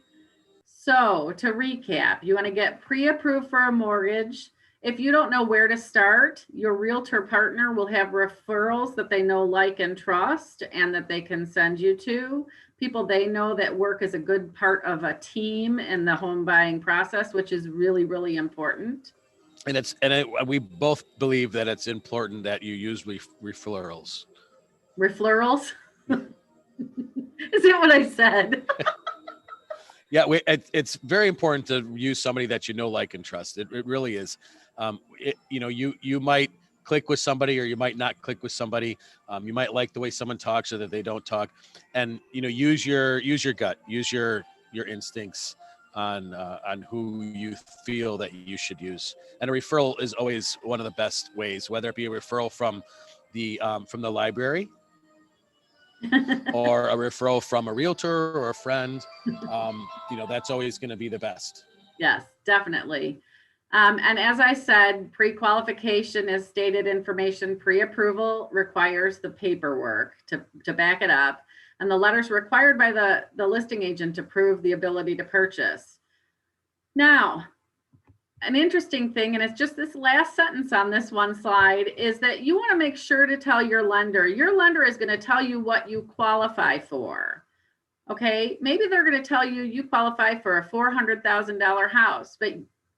So to recap, you want to get pre-approved for a mortgage. If you don't know where to start, your realtor partner will have referrals that they know, like, and trust, and that they can send you to people they know that work as a good part of a team in the home buying process, which is really, really important. And we both believe that it's important that you use referrals. Referrals? Is that what I said? Yeah, it's very important to use somebody that you know, like, and trust. It really is. You might click with somebody, or you might not click with somebody. You might like the way someone talks or that they don't talk, and use your gut, use your instincts on who you feel that you should use. And a referral is always one of the best ways, whether it be a referral from the library or a referral from a realtor or a friend. That's always going to be the best. Yes, definitely. And as I said, pre-qualification is stated information. Pre-approval requires the paperwork to back it up, and the letters required by the listing agent to prove the ability to purchase. Now, an interesting thing, and it's just this last sentence on this one slide, is that you want to make sure to tell your lender is going to tell you what you qualify for. Okay, maybe they're going to tell you you qualify for a $400,000 house, but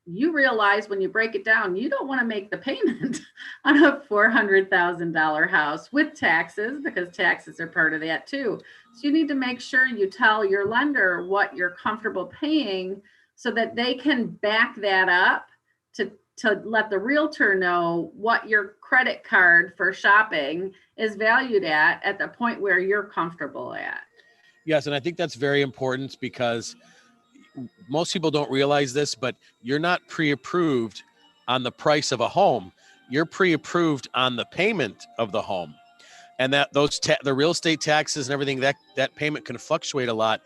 you realize when you break it down, you don't want to make the payment on a $400,000 house with taxes, because taxes are part of that too. So you need to make sure you tell your lender what you're comfortable paying, so that they can back that up to let the realtor know what your credit card for shopping is valued at the point where you're comfortable at. Yes, and I think that's very important, because most people don't realize this, but you're not pre-approved on the price of a home. You're pre-approved on the payment of the home. And that the real estate taxes and everything, that payment can fluctuate a lot.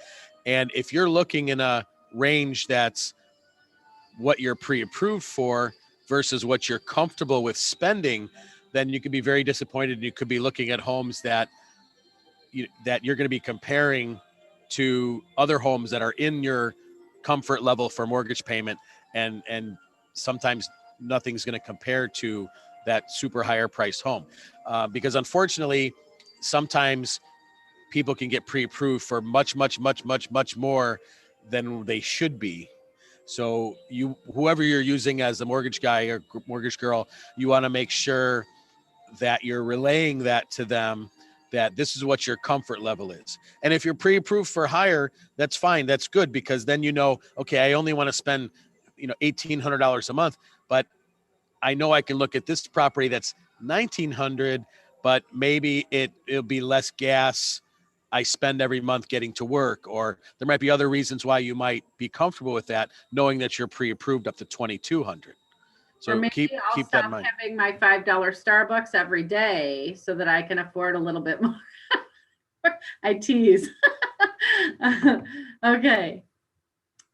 And if you're looking in a range that's what you're pre-approved for versus what you're comfortable with spending, then you could be very disappointed. And you could be looking at homes that you're going to be comparing to other homes that are in your comfort level for mortgage payment, and sometimes nothing's going to compare to that super higher priced home, because unfortunately sometimes people can get pre-approved for much more than they should be. So whoever you're using as the mortgage guy or mortgage girl, you want to make sure that you're relaying that to them, that this is what your comfort level is. And if you're pre-approved for higher, that's fine. That's good, because then okay, I only want to spend $1,800 a month, but I know I can look at this property that's $1,900, but maybe it'll be less gas I spend every month getting to work, or there might be other reasons why you might be comfortable with that, knowing that you're pre-approved up to $2,200. So or maybe keep I'll that in stop mind. having my $5 Starbucks every day so that I can afford a little bit more. I tease. Okay.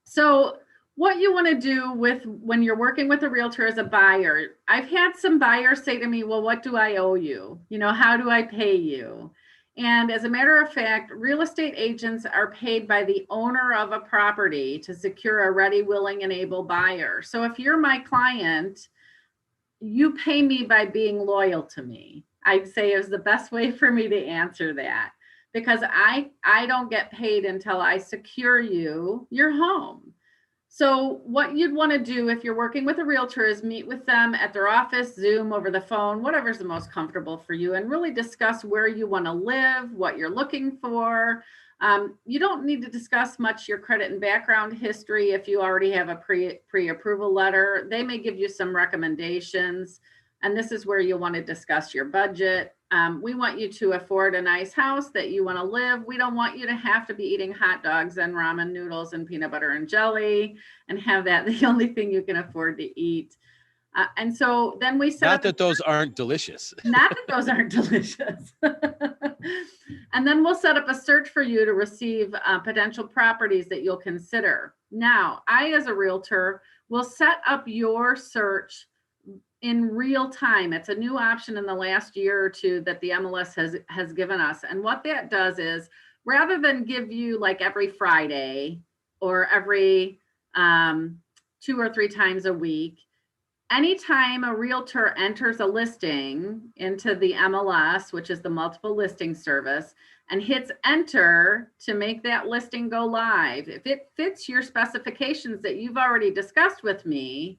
So what you want to do when you're working with a realtor as a buyer, I've had some buyers say to me, well, what do I owe you? How do I pay you? And as a matter of fact, real estate agents are paid by the owner of a property to secure a ready, willing, and able buyer. So if you're my client, you pay me by being loyal to me. I'd say is the best way for me to answer that, because I don't get paid until I secure your home. So what you'd want to do if you're working with a realtor is meet with them at their office, Zoom, over the phone, whatever's the most comfortable for you, and really discuss where you want to live, what you're looking for. You don't need to discuss much your credit and background history if you already have a pre-approval letter. They may give you some recommendations, and this is where you'll want to discuss your budget. We want you to afford a nice house that you want to live. We don't want you to have to be eating hot dogs and ramen noodles and peanut butter and jelly and have that the only thing you can afford to eat. And so then we set Not that those aren't delicious. Not that those aren't delicious. And then we'll set up a search for you to receive potential properties that you'll consider. Now, I, as a realtor, will set up your search in real time. It's a new option in the last year or two that the MLS has given us. And what that does is, rather than give you like every Friday or every 2 or 3 times a week, anytime a realtor enters a listing into the MLS, which is the multiple listing service, and hits enter to make that listing go live, if it fits your specifications that you've already discussed with me,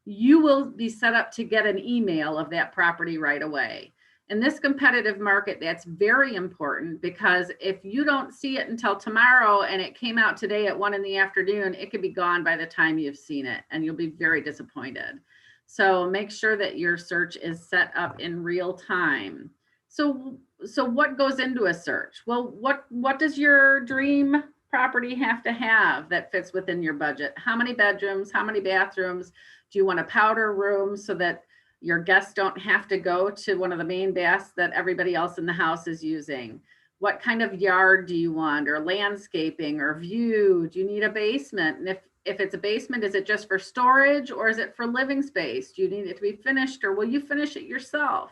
you will be set up to get an email of that property right away. In this competitive market, that's very important, because if you don't see it until tomorrow and it came out today at 1 in the afternoon, it could be gone by the time you've seen it, and you'll be very disappointed. So make sure that your search is set up in real time. So what goes into a search? Well, what does your dream property have to have that fits within your budget? How many bedrooms? How many bathrooms? Do you want a powder room so that your guests don't have to go to one of the main baths that everybody else in the house is using? What kind of yard do you want, or landscaping, or view? Do you need a basement? And if it's a basement, is it just for storage, or is it for living space? Do you need it to be finished, or will you finish it yourself?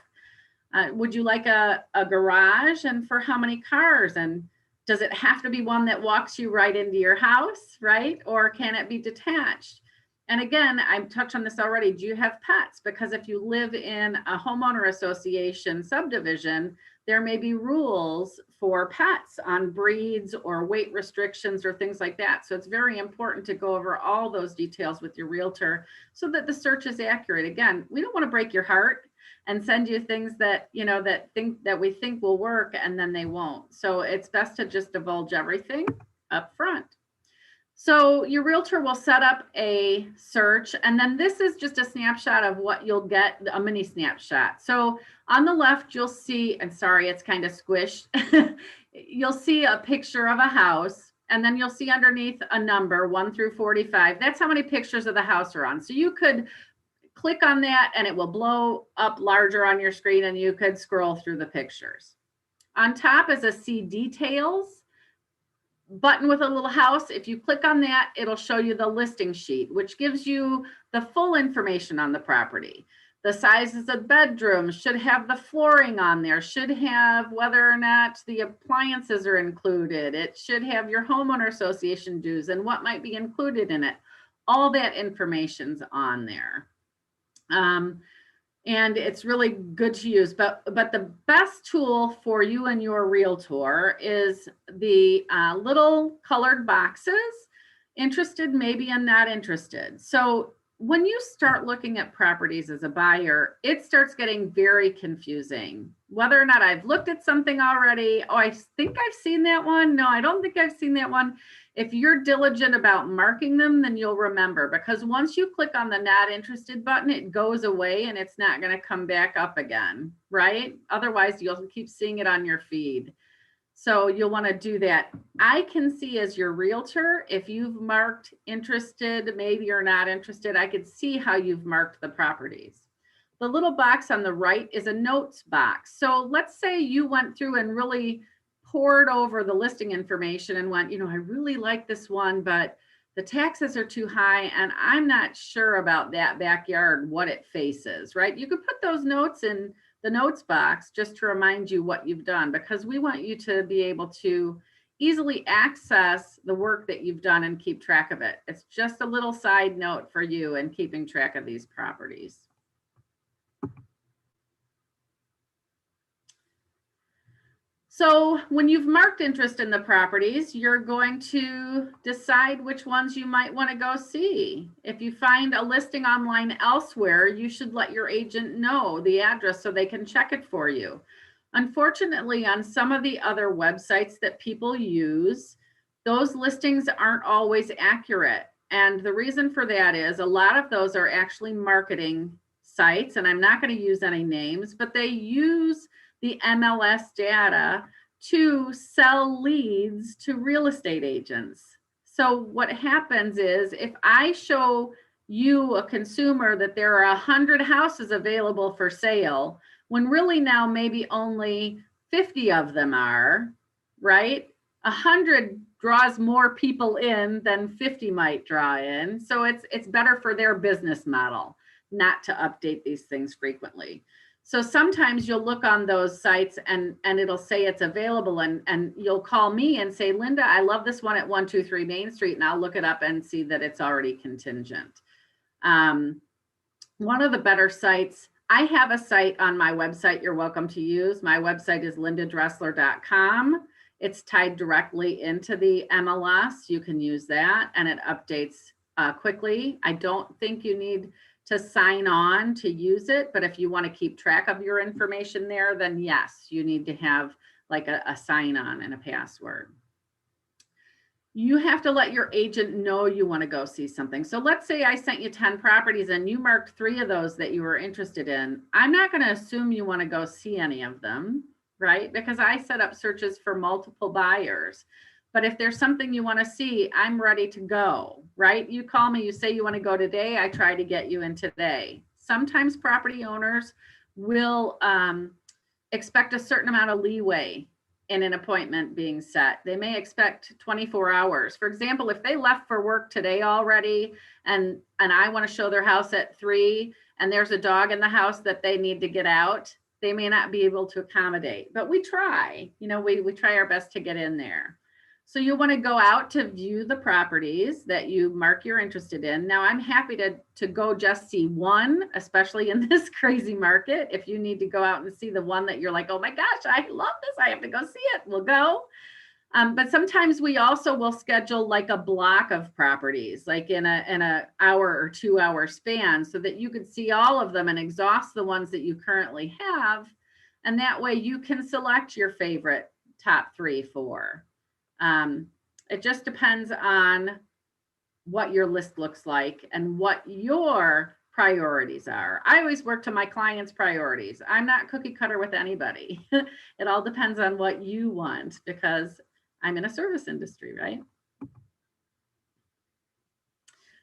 Would you like a garage, and for how many cars? And does it have to be one that walks you right into your house, right? Or can it be detached? And again, I've touched on this already. Do you have pets? Because if you live in a homeowner association subdivision, there may be rules for pets on breeds or weight restrictions or things like that. So it's very important to go over all those details with your realtor so that the search is accurate. Again, we don't want to break your heart and send you things that, you know, that we think will work and then they won't. So it's best to just divulge everything up front. So your realtor will set up a search, and then this is just a snapshot of what you'll get, a mini snapshot. So on the left, you'll see, and sorry, it's kind of squished. You'll see a picture of a house, and then you'll see underneath a number 1 through 45. That's how many pictures of the house are on. So you could click on that and it will blow up larger on your screen, and you could scroll through the pictures. On top is a see details button with a little house. If you click on that, it'll show you the listing sheet, which gives you the full information on the property. The sizes of bedrooms, should have the flooring on there, should have whether or not the appliances are included. It should have your homeowner association dues and what might be included in it. All that information's on there. And it's really good to use, but the best tool for you and your realtor is the little colored boxes, interested, maybe, and not interested. So when you start looking at properties as a buyer, it starts getting very confusing. Whether or not I've looked at something already, oh, I think I've seen that one. No, I don't think I've seen that one. If you're diligent about marking them, then you'll remember, because once you click on the not interested button, it goes away and it's not going to come back up again, right? Otherwise, you'll keep seeing it on your feed. So you'll want to do that. I can see as your realtor, if you've marked interested, maybe you're not interested, I could see how you've marked the properties. The little box on the right is a notes box. So let's say you went through and really poured over the listing information and went, you know, I really like this one, but the taxes are too high and I'm not sure about that backyard, what it faces, right? You could put those notes in the notes box just to remind you what you've done, because we want you to be able to easily access the work that you've done and keep track of it. It's just a little side note for you in keeping track of these properties. So when you've marked interest in the properties, you're going to decide which ones you might want to go see. If you find a listing online elsewhere, you should let your agent know the address so they can check it for you. Unfortunately, on some of the other websites that people use, those listings aren't always accurate. And the reason for that is a lot of those are actually marketing sites, and I'm not going to use any names, but they use the MLS data to sell leads to real estate agents. So what happens is if I show you, a consumer, that there are 100 houses available for sale, when really now maybe only 50 of them are, right? 100 draws more people in than 50 might draw in. So it's better for their business model. not to update these things frequently. So sometimes you'll look on those sites and it'll say it's available, and you'll call me and say, Linda, I love this one at 123 Main Street, and I'll look it up and see that it's already contingent. One of the better sites, I have a site on my website you're welcome to use. My website is lindadressler.com. It's tied directly into the MLS. You can use that and it updates quickly. I don't think you need to sign on to use it, but if you want to keep track of your information there, then yes, you need to have like a sign on and a password. You have to let your agent know you want to go see something. So let's say I sent you 10 properties and you marked 3 of those that you were interested in. I'm not going to assume you want to go see any of them, right? Because I set up searches for multiple buyers. But if there's something you want to see, I'm ready to go, right? You call me, you say you want to go today, I try to get you in today. Sometimes property owners will expect a certain amount of leeway in an appointment being set. They may expect 24 hours. For example, if they left for work today already and I want to show their house at 3 and there's a dog in the house that they need to get out, they may not be able to accommodate, but we try, you know, we try our best to get in there. So you want to go out to view the properties that you mark you're interested in. Now I'm happy to go just see one, especially in this crazy market. If you need to go out and see the one that you're like, oh my gosh, I love this, I have to go see it, we'll go. But sometimes we also will schedule like a block of properties, like in a hour or 2 hour span, so that you could see all of them and exhaust the ones that you currently have. And that way you can select your favorite top 3, 4. It just depends on what your list looks like and what your priorities are. I always work to my clients' priorities. I'm not cookie cutter with anybody. It all depends on what you want because I'm in a service industry, right?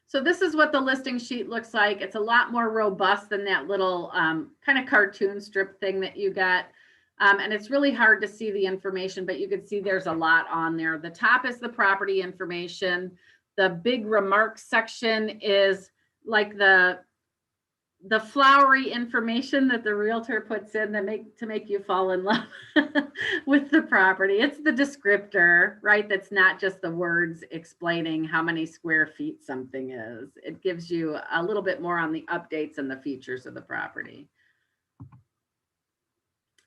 So this is what the listing sheet looks like. It's a lot more robust than that little kind of cartoon strip thing that you got. And it's really hard to see the information, but you can see there's a lot on there. The top is the property information. The big remarks section is like the flowery information that the realtor puts in to make you fall in love with the property. It's the descriptor, right? That's not just the words explaining how many square feet something is. It gives you a little bit more on the updates and the features of the property.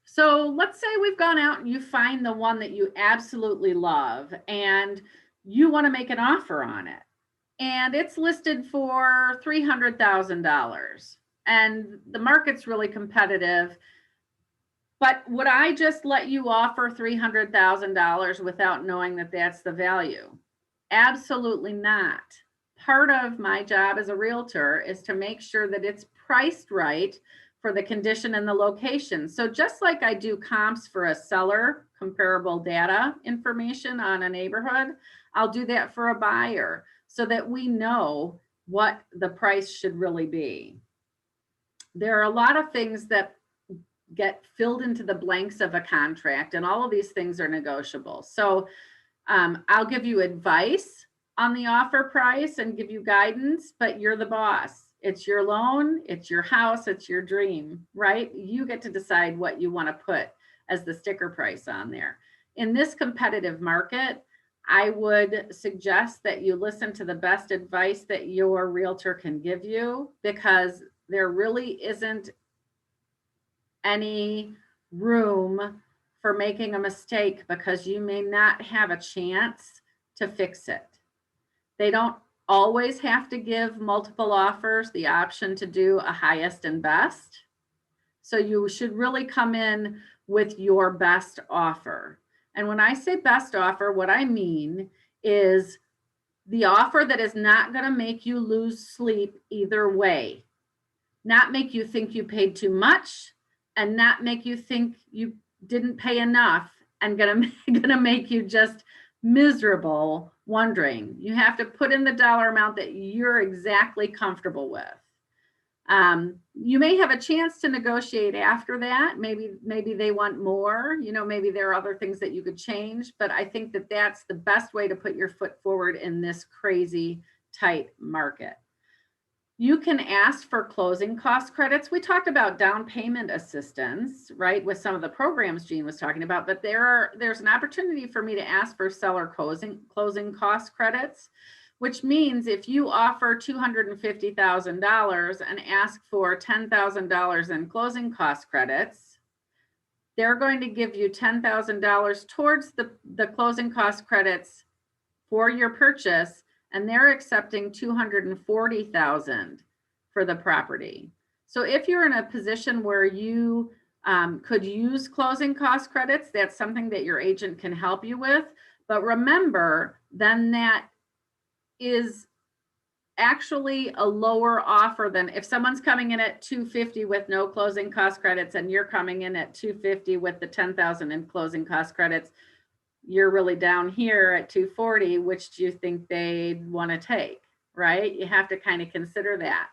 So let's say we've gone out and you find the one that you absolutely love and you want to make an offer on it. And it's listed for $300,000 and the market's really competitive. But would I just let you offer $300,000 without knowing that that's the value? Absolutely not. Part of my job as a realtor is to make sure that it's priced right for the condition and the location. So just like I do comps for a seller, comparable data information on a neighborhood, I'll do that for a buyer so that we know what the price should really be. There are a lot of things that get filled into the blanks of a contract, and all of these things are negotiable. So I'll give you advice on the offer price and give you guidance, but you're the boss. It's your loan, it's your house, it's your dream, right? You get to decide what you want to put as the sticker price on there. In this competitive market, I would suggest that you listen to the best advice that your realtor can give you, because there really isn't any room for making a mistake, because you may not have a chance to fix it. They don't always have to give multiple offers the option to do a highest and best. So you should really come in with your best offer. And when I say best offer, what I mean is the offer that is not going to make you lose sleep either way, not make you think you paid too much, and not make you think you didn't pay enough, and gonna make you just miserable wondering. You have to put in the dollar amount that you're exactly comfortable with. You may have a chance to negotiate after that. Maybe they want more, you know, maybe there are other things that you could change, but I think that that's the best way to put your foot forward in this crazy tight market. You can ask for closing cost credits. We talked about down payment assistance, right, with some of the programs Jean was talking about, but there's an opportunity for me to ask for seller closing cost credits, which means if you offer $250,000 and ask for $10,000 in closing cost credits, they're going to give you $10,000 towards the closing cost credits for your purchase, and they're accepting $240,000 for the property. So if you're in a position where you could use closing cost credits, that's something that your agent can help you with. But remember, then that is actually a lower offer than if someone's coming in at $250,000 with no closing cost credits and you're coming in at $250,000 with the $10,000 in closing cost credits. You're really down here at $240,000. Which do you think they'd want to take, right? You have to kind of consider that.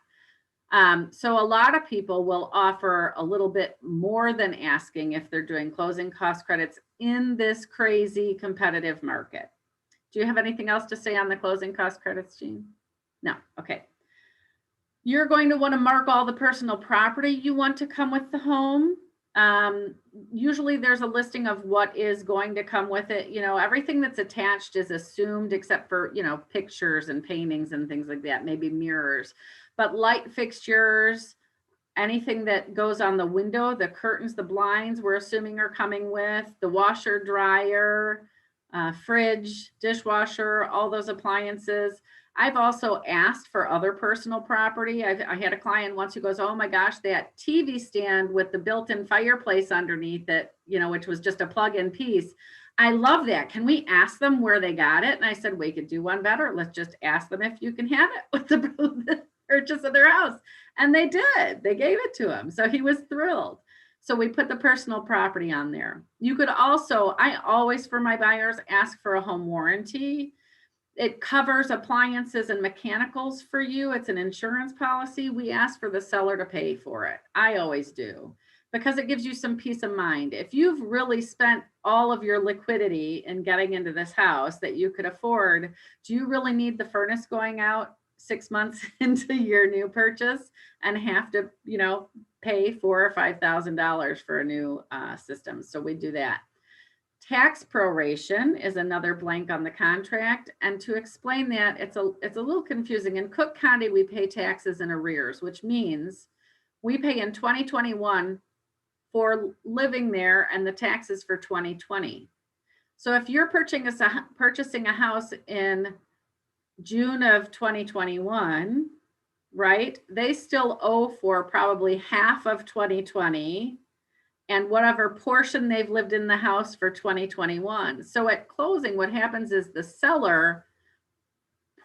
So a lot of people will offer a little bit more than asking if they're doing closing cost credits in this crazy competitive market. Do you have anything else to say on the closing cost credits, Jean? No. Okay. You're going to want to mark all the personal property you want to come with the home. Usually there's a listing of what is going to come with it. Everything that's attached is assumed except for, pictures and paintings and things like that, maybe mirrors, but light fixtures, anything that goes on the window, the curtains, the blinds, we're assuming are coming with the washer, dryer, fridge, dishwasher, all those appliances. I've also asked for other personal property. I had a client once who goes, oh my gosh, that TV stand with the built-in fireplace underneath it, which was just a plug-in piece. I love that. Can we ask them where they got it? And I said, we could do one better. Let's just ask them if you can have it with the purchase of their house. And they did. They gave it to him. So he was thrilled. So we put the personal property on there. You could also, I always, for my buyers, ask for a home warranty. It covers appliances and mechanicals for you. It's an insurance policy. We ask for the seller to pay for it. I always do, because it gives you some peace of mind. If you've really spent all of your liquidity in getting into this house that you could afford, do you really need the furnace going out 6 months into your new purchase and have to, pay $4,000 or $5,000 for a new system? So we do that. Tax proration is another blank on the contract. And to explain that, it's a little confusing. In Cook County, we pay taxes in arrears, which means we pay in 2021 for living there and the taxes for 2020. So if you're purchasing a house in June of 2021, right, they still owe for probably half of 2020 and whatever portion they've lived in the house for 2021. So at closing, what happens is the seller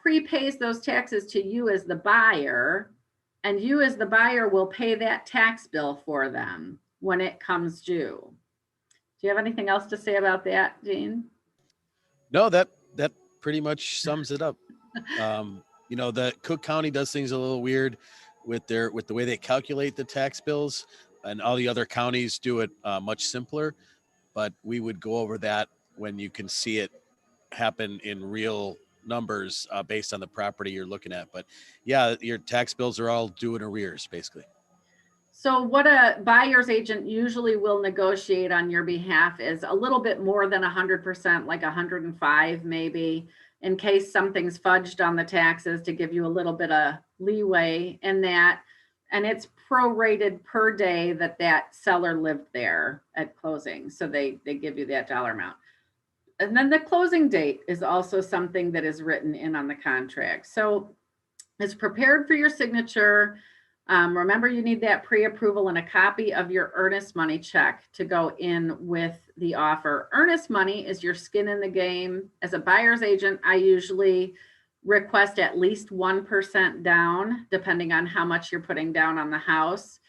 prepays those taxes to you as the buyer, and you as the buyer will pay that tax bill for them when it comes due. Do you have anything else to say about that, Jean? No, that pretty much sums it up. The Cook County does things a little weird with the way they calculate the tax bills, and all the other counties do it much simpler. But we would go over that when you can see it happen in real numbers based on the property you're looking at. But yeah, your tax bills are all due in arrears, basically. So what a buyer's agent usually will negotiate on your behalf is a little bit more than 100%, like 105 maybe, in case something's fudged on the taxes, to give you a little bit of leeway in that. And it's prorated per day that seller lived there at closing. So they give you that dollar amount. And then the closing date is also something that is written in on the contract. So it's prepared for your signature. Remember, you need that pre-approval and a copy of your earnest money check to go in with the offer. Earnest money is your skin in the game. As a buyer's agent, I usually request at least 1% down, depending on how much you're putting down on the house.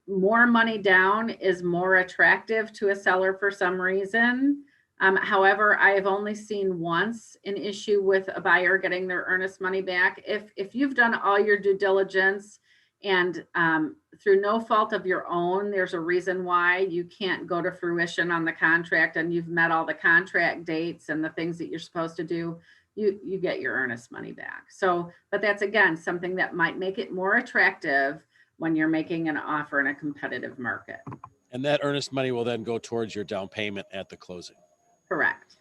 More money down is more attractive to a seller for some reason. However, I have only seen once an issue with a buyer getting their earnest money back. If you've done all your due diligence And through no fault of your own, there's a reason why you can't go to fruition on the contract and you've met all the contract dates and the things that you're supposed to do, you get your earnest money back. So, but that's again, something that might make it more attractive when you're making an offer in a competitive market. And that earnest money will then go towards your down payment at the closing. Correct.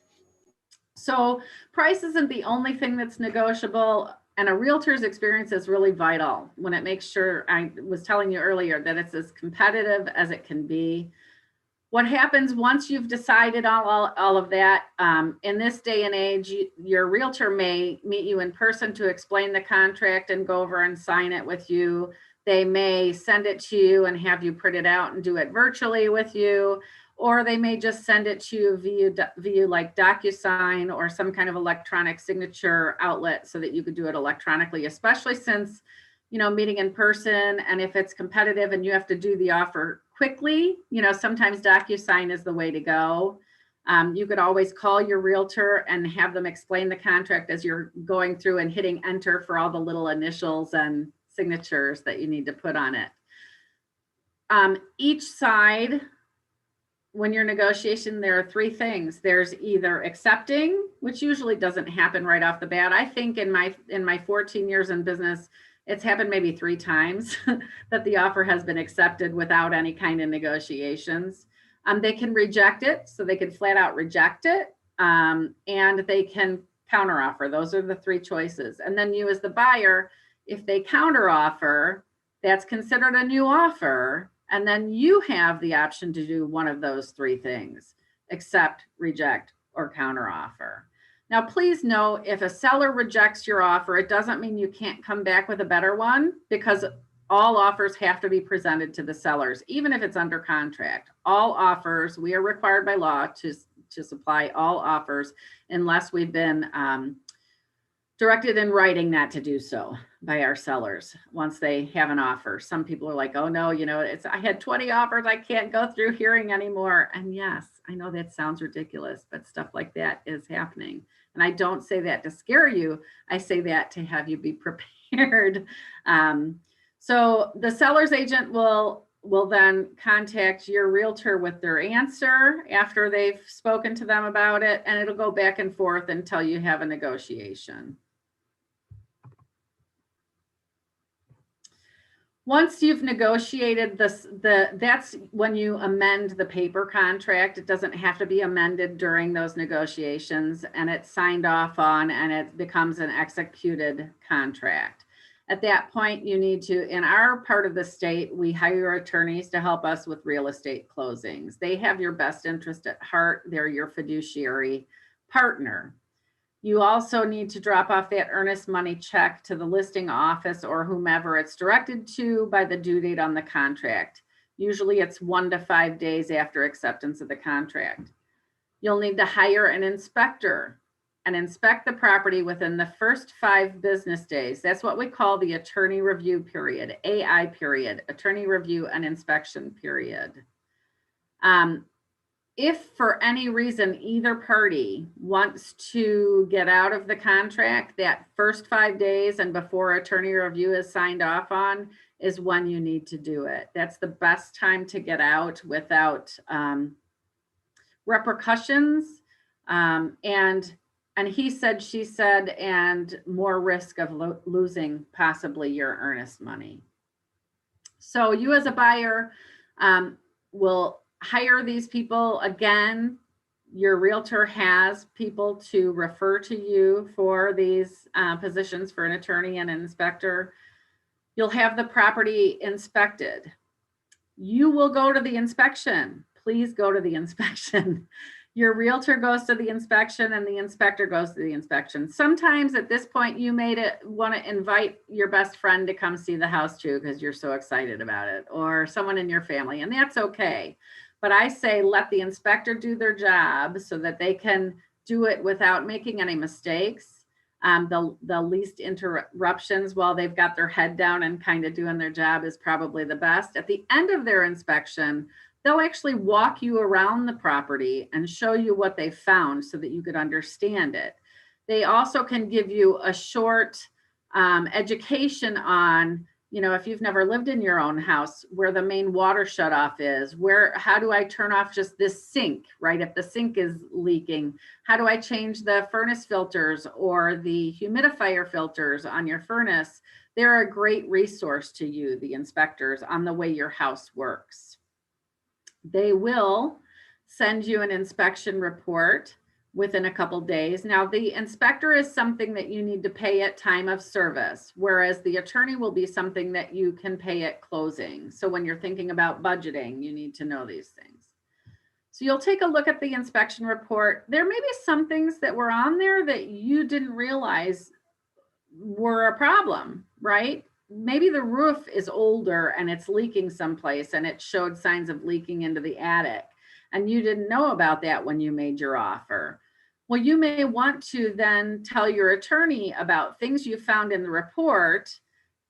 So price isn't the only thing that's negotiable, and a realtor's experience is really vital when it makes sure, I was telling you earlier, that it's as competitive as it can be. What happens once you've decided all of that, in this day and age, your realtor may meet you in person to explain the contract and go over and sign it with you. They may send it to you and have you print it out and do it virtually with you, or they may just send it to you via like DocuSign or some kind of electronic signature outlet so that you could do it electronically, especially since, you know, meeting in person, and if it's competitive and you have to do the offer quickly, you know, sometimes DocuSign is the way to go. You could always call your realtor and have them explain the contract as you're going through and hitting enter for all the little initials and signatures that you need to put on it. Each side, when you're negotiation, there are three things. There's either accepting, which usually doesn't happen right off the bat. I think in my 14 years in business, it's happened maybe 3 times that the offer has been accepted without any kind of negotiations. They can reject it, so they can flat out reject it, and they can counteroffer. Those are the 3 choices. And then you as the buyer, if they counteroffer, that's considered a new offer. And then you have the option to do one of those 3 things: accept, reject, or counteroffer. Now, please know, if a seller rejects your offer, it doesn't mean you can't come back with a better one, because all offers have to be presented to the sellers, even if it's under contract. All offers, we are required by law to supply all offers unless we've been directed in writing not to do so by our sellers once they have an offer. Some people are like, oh no, you know, I had 20 offers, I can't go through hearing anymore. And yes, I know that sounds ridiculous, but stuff like that is happening. And I don't say that to scare you. I say that to have you be prepared. So the seller's agent will then contact your realtor with their answer after they've spoken to them about it, and it'll go back and forth until you have a negotiation. Once you've negotiated this, that's when you amend the paper contract. It doesn't have to be amended during those negotiations, and it's signed off on, and it becomes an executed contract. At that point, you need to, in our part of the state, we hire attorneys to help us with real estate closings. They have your best interest at heart. They're your fiduciary partner. You also need to drop off that earnest money check to the listing office or whomever it's directed to by the due date on the contract. Usually it's 1 to 5 days after acceptance of the contract. You'll need to hire an inspector and inspect the property within the first 5 business days. That's what we call the attorney review period, AI period, attorney review and inspection period. If for any reason either party wants to get out of the contract, that first 5 days and before attorney review is signed off on is when you need to do it. That's the best time to get out without repercussions and he said, she said, and more risk of losing possibly your earnest money. So you as a buyer will hire these people. Again, your realtor has people to refer to you for these positions for an attorney and an inspector. You'll have the property inspected. You will go to the inspection. Please go to the inspection. Your realtor goes to the inspection and the inspector goes to the inspection. Sometimes at this point, you may want to invite your best friend to come see the house too, because you're so excited about it, or someone in your family, and that's okay. But I say let the inspector do their job so that they can do it without making any mistakes. The least interruptions while they've got their head down and kind of doing their job is probably the best. At the end of their inspection, they'll actually walk you around the property and show you what they found so that you could understand it. They also can give you a short education on You know, if you've never lived in your own house, where the main water shutoff is, how do I turn off just this sink, right? If the sink is leaking, how do I change the furnace filters or the humidifier filters on your furnace? They're a great resource to you, the inspectors, on the way your house works. They will send you an inspection report within a couple days. Now, the inspector is something that you need to pay at time of service, whereas the attorney will be something that you can pay at closing. So when you're thinking about budgeting, you need to know these things. So you'll take a look at the inspection report. There may be some things that were on there that you didn't realize were a problem, right? Maybe the roof is older and it's leaking someplace and it showed signs of leaking into the attic, and you didn't know about that when you made your offer. Well, you may want to then tell your attorney about things you found in the report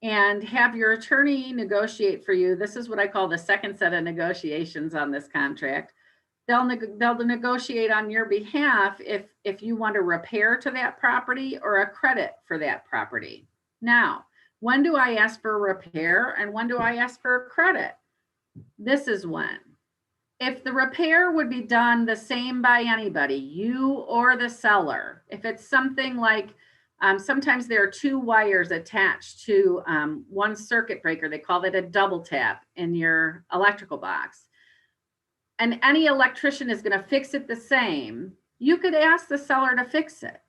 and have your attorney negotiate for you. This is what I call the second set of negotiations on this contract. They'll negotiate on your behalf if you want a repair to that property or a credit for that property. Now, when do I ask for a repair and when do I ask for a credit? This is when. If the repair would be done the same by anybody, you or the seller, if it's something like, sometimes there are two wires attached to one circuit breaker, they call it a double tap in your electrical box, and any electrician is going to fix it the same, you could ask the seller to fix it.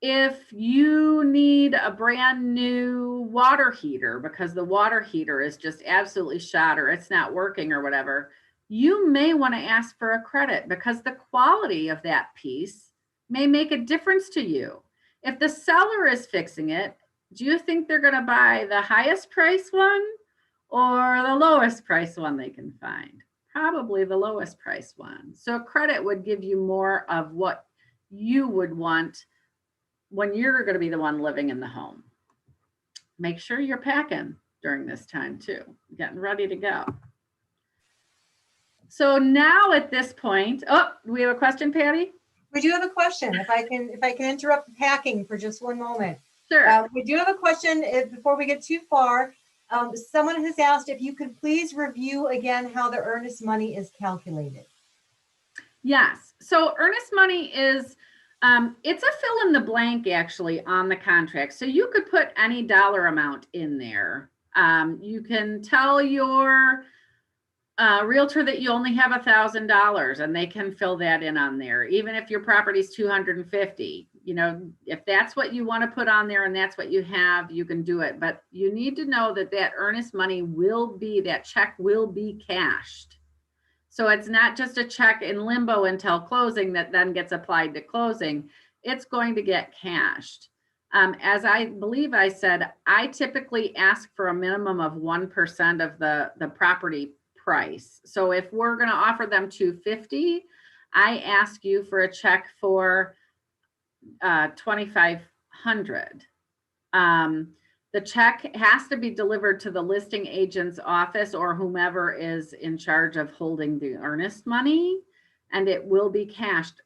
If you need a brand new water heater because the water heater is just absolutely shot or it's not working or whatever, you may want to ask for a credit because the quality of that piece may make a difference to you. If the seller is fixing it, do you think they're going to buy the highest price one or the lowest price one they can find? Probably the lowest price one. So a credit would give you more of what you would want when you're going to be the one living in the home. Make sure you're packing during this time too, getting ready to go. So now at this point, oh, do we have a question, Patty? We do have a question. If I can interrupt the packing for just one moment. Sure. We do have a question before we get too far. Someone has asked if you could please review again how the earnest money is calculated. Yes. So earnest money is, it's a fill in the blank actually on the contract. So you could put any dollar amount in there. You can tell your realtor that you only have $1,000 and they can fill that in on there. Even if your property is 250, you know, if that's what you want to put on there and that's what you have, you can do it. But you need to know that that earnest money that check will be cashed. So it's not just a check in limbo until closing that then gets applied to closing. It's going to get cashed. As I believe I said, I typically ask for a minimum of 1% of the property price. So if we're going to offer them $250, I ask you for a check for $2,500. The check has to be delivered to the listing agent's office or whomever is in charge of holding the earnest money, and it will be cashed.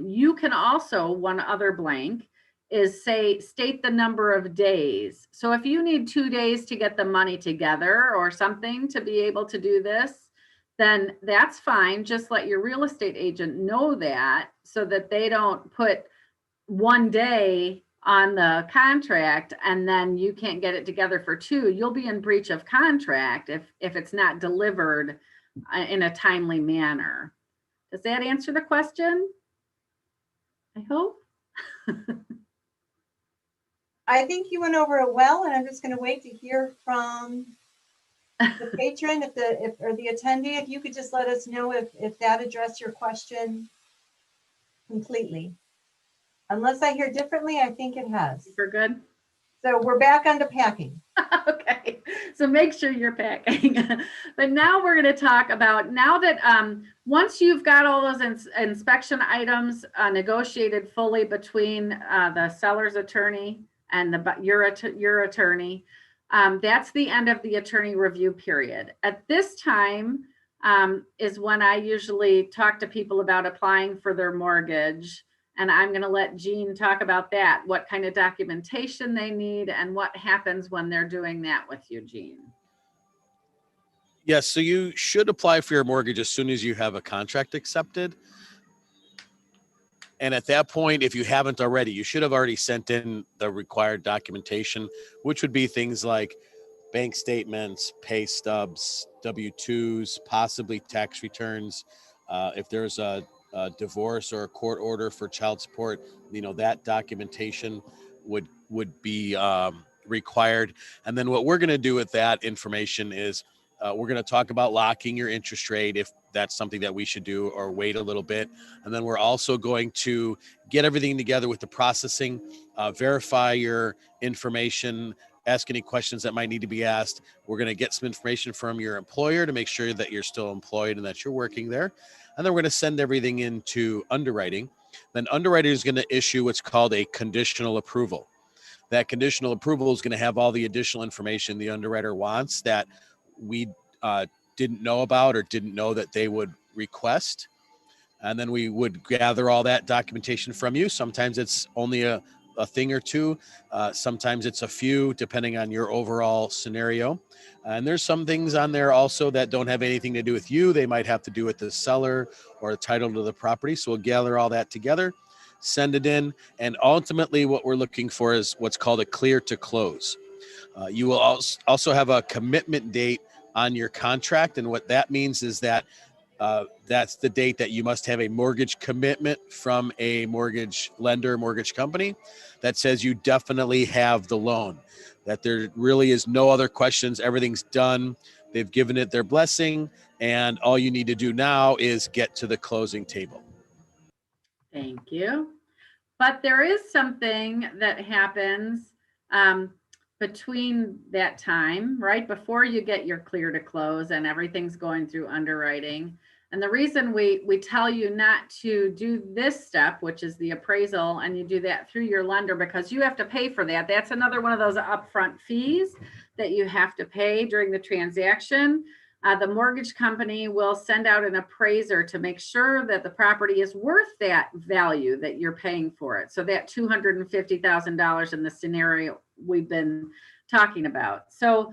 You can also, one other blank is state the number of days. So if you need 2 days to get the money together or something to be able to do this, then that's fine. Just let your real estate agent know that so that they don't put 1 day on the contract and then you can't get it together for 2. You'll be in breach of contract if it's not delivered in a timely manner. Does that answer the question? I hope. I think you went over it well, and I'm just going to wait to hear from the patron, or the attendee. If you could just let us know if that addressed your question completely. Unless I hear differently, I think it has. We're good. So we're back onto packing. Okay, so make sure you're packing. But now we're going to talk about, now that once you've got all those inspection items negotiated fully between the seller's attorney and your attorney, that's the end of the attorney review period. At this time is when I usually talk to people about applying for their mortgage. And I'm going to let Jean talk about that, what kind of documentation they need and what happens when they're doing that with you, Jean. Yes, so you should apply for your mortgage as soon as you have a contract accepted. And at that point, if you haven't already, you should have already sent in the required documentation, which would be things like bank statements, pay stubs, W-2s, possibly tax returns. If there's a divorce or a court order for child support, that documentation would be required. And then what we're going to do with that information is we're going to talk about locking your interest rate if that's something that we should do, or wait a little bit. And then we're also going to get everything together with the processing, verify your information, ask any questions that might need to be asked. We're going to get some information from your employer to make sure that you're still employed and that you're working there. And then we're going to send everything into underwriting. Then underwriting is going to issue what's called a conditional approval. That conditional approval is going to have all the additional information the underwriter wants that we didn't know about or didn't know that they would request. And then we would gather all that documentation from you. Sometimes it's only a thing or two. Sometimes it's a few, depending on your overall scenario. And there's some things on there also that don't have anything to do with you. They might have to do with the seller or the title to the property. So we'll gather all that together, send it in. And ultimately what we're looking for is what's called a clear to close. You will also have a commitment date on your contract. And what that means is that that's the date that you must have a mortgage commitment from a mortgage lender, mortgage company that says you definitely have the loan, that there really is no other questions. Everything's done. They've given it their blessing. And all you need to do now is get to the closing table. Thank you. But there is something that happens between that time, right before you get your clear to close and everything's going through underwriting. And the reason we tell you not to do this step, which is the appraisal, and you do that through your lender because you have to pay for that. That's another one of those upfront fees that you have to pay during the transaction. The mortgage company will send out an appraiser to make sure that the property is worth that value that you're paying for it. So that $250,000 in the scenario we've been talking about. So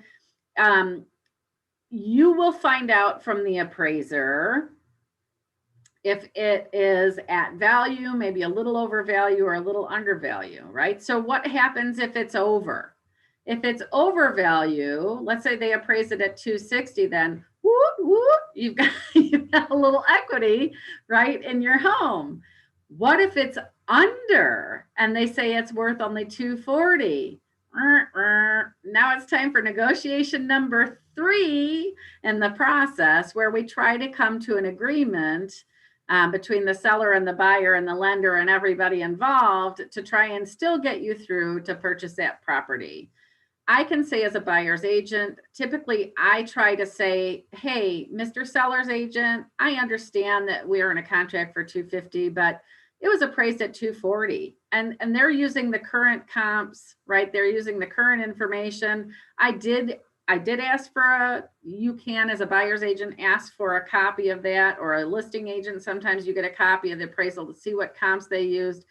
you will find out from the appraiser if it is at value, maybe a little over value or a little under value, right? So what happens if it's over? If it's over value, let's say they appraise it at 260, then you've got a little equity, right, in your home. What if it's under and they say it's worth only 240? Now it's time for negotiation number 3 in the process, where we try to come to an agreement between the seller and the buyer and the lender and everybody involved to try and still get you through to purchase that property. I can say as a buyer's agent, typically I try to say, hey, Mr. Seller's agent, I understand that we're in a contract for 250, but it was appraised at 240. And they're using the current comps, right? They're using the current information. I did ask for you can, as a buyer's agent, ask for a copy of that, or a listing agent. Sometimes you get a copy of the appraisal to see what comps they used.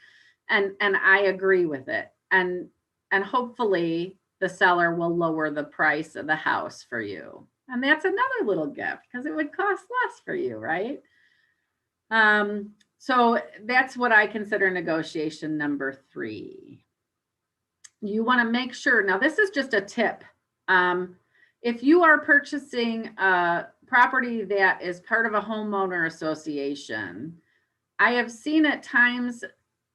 And I agree with it. And hopefully the seller will lower the price of the house for you. And that's another little gift because it would cost less for you, right? So that's what I consider negotiation number 3. You want to make sure, now this is just a tip. If you are purchasing a property that is part of a homeowner association, I have seen at times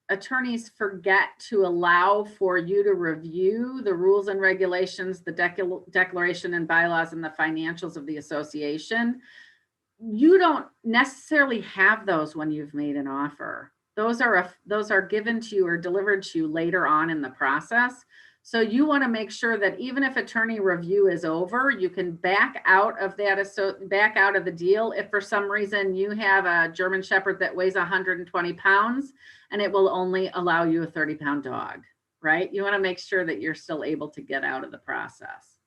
attorneys forget to allow for you to review the rules and regulations, the declaration and bylaws, and the financials of the association. You don't necessarily have those when you've made an offer. Those are given to you or delivered to you later on in the process. So you want to make sure that even if attorney review is over, you can back out of that, back out of the deal. If for some reason you have a German Shepherd that weighs 120 pounds and it will only allow you a 30-pound dog, right? You want to make sure that you're still able to get out of the process.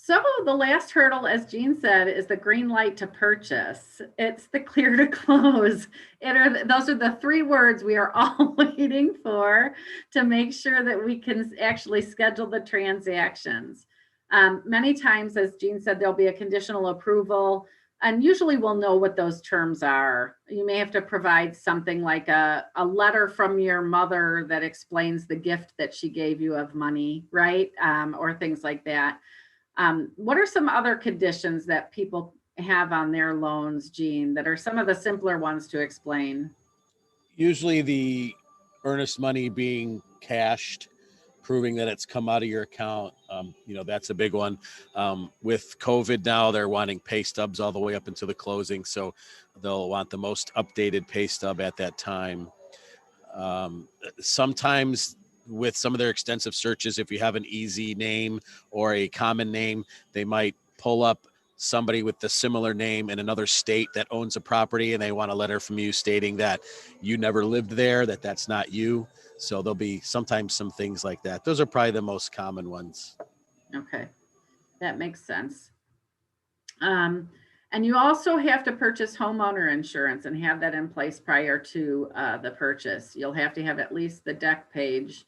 So the last hurdle, as Jean said, is the green light to purchase. It's the clear to close. Those are the three words we are all waiting for to make sure that we can actually schedule the transactions. Many times, as Jean said, there'll be a conditional approval, and usually we'll know what those terms are. You may have to provide something like a letter from your mother that explains the gift that she gave you of money, right? Or things like that. What are some other conditions that people have on their loans, Jean, that are some of the simpler ones to explain? Usually the earnest money being cashed, proving that it's come out of your account. That's a big one. With COVID now, they're wanting pay stubs all the way up into the closing. So they'll want the most updated pay stub at that time. Sometimes with some of their extensive searches, if you have an easy name or a common name, they might pull up somebody with the similar name in another state that owns a property, and they want a letter from you stating that you never lived there, that's not you. So there'll be sometimes some things like that. Those are probably the most common ones. Okay, that makes sense. And you also have to purchase homeowner insurance and have that in place prior to the purchase. You'll have to have at least the deck page.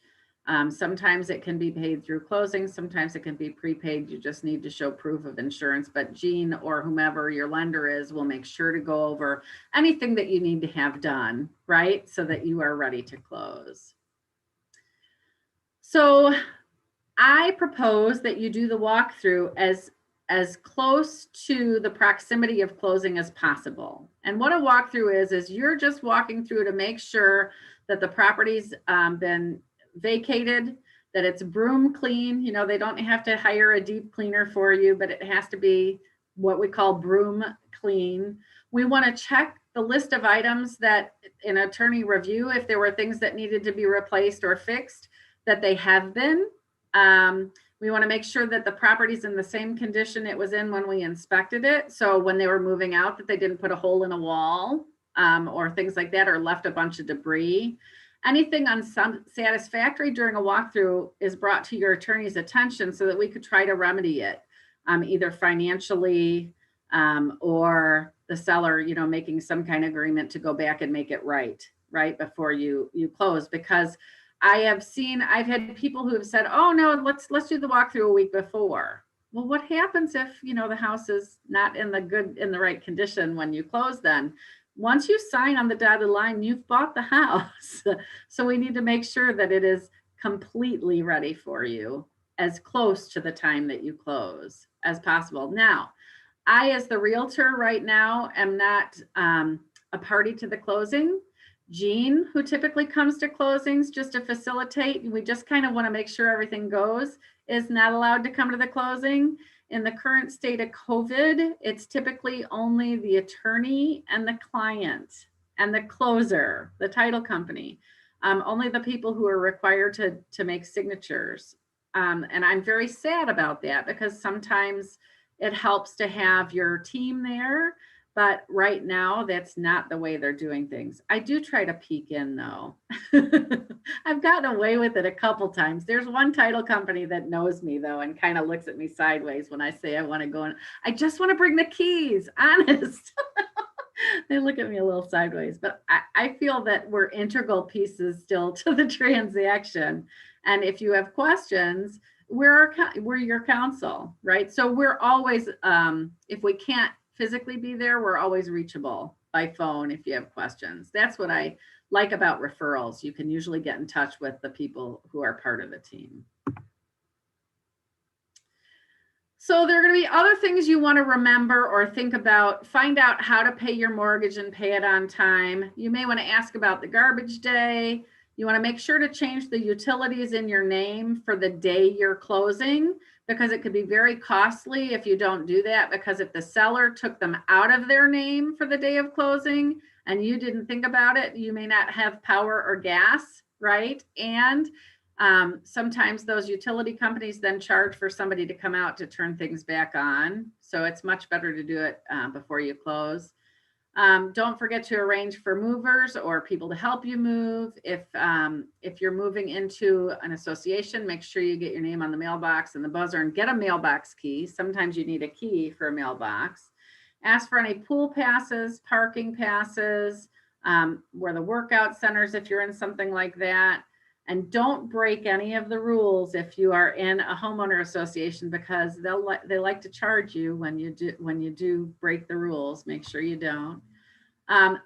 Sometimes it can be paid through closing. Sometimes it can be prepaid. You just need to show proof of insurance. But Jean or whomever your lender is will make sure to go over anything that you need to have done, right? So that you are ready to close. So I propose that you do the walkthrough as close to the proximity of closing as possible. And what a walkthrough is you're just walking through to make sure that the property's been vacated, that it's broom clean. You know, they don't have to hire a deep cleaner for you, but it has to be what we call broom clean. We want to check the list of items that in attorney review, if there were things that needed to be replaced or fixed, that they have been. We want to make sure that the property's in the same condition it was in when we inspected it. So when they were moving out, that they didn't put a hole in a wall or things like that, or left a bunch of debris. Anything unsatisfactory during a walkthrough is brought to your attorney's attention so that we could try to remedy it, either financially or the seller, making some kind of agreement to go back and make it right before you close. Because I've had people who have said, oh no, let's do the walkthrough a week before. Well, what happens if, the house is not in the right condition when you close then? Once you sign on the dotted line, you've bought the house. So we need to make sure that it is completely ready for you as close to the time that you close as possible. Now, I, as the realtor right now, am not a party to the closing. Jean, who typically comes to closings just to facilitate, we just kind of want to make sure everything goes, is not allowed to come to the closing. In the current state of COVID, it's typically only the attorney and the client and the closer, the title company, only the people who are required to make signatures. And I'm very sad about that because sometimes it helps to have your team there. But right now, that's not the way they're doing things. I do try to peek in, though. I've gotten away with it a couple times. There's one title company that knows me, though, and kind of looks at me sideways when I say I want to go in. I just want to bring the keys, honest. They look at me a little sideways. But I feel that we're integral pieces still to the transaction. And if you have questions, we're your counsel, right? So we're always, if we can't physically be there, we're always reachable by phone if you have questions. That's what I like about referrals. You can usually get in touch with the people who are part of the team. So there are going to be other things you want to remember or think about. Find out how to pay your mortgage and pay it on time. You may want to ask about the garbage day. You want to make sure to change the utilities in your name for the day you're closing, because it could be very costly if you don't do that, because if the seller took them out of their name for the day of closing and you didn't think about it, you may not have power or gas, right? And sometimes those utility companies then charge for somebody to come out to turn things back on. So it's much better to do it before you close. Don't forget to arrange for movers or people to help you move. If you're moving into an association, make sure you get your name on the mailbox and the buzzer and get a mailbox key. Sometimes you need a key for a mailbox. Ask for any pool passes, parking passes, where the workout centers, if you're in something like that. And don't break any of the rules if you are in a homeowner association, because they like to charge you when you do break the rules. Make sure you don't.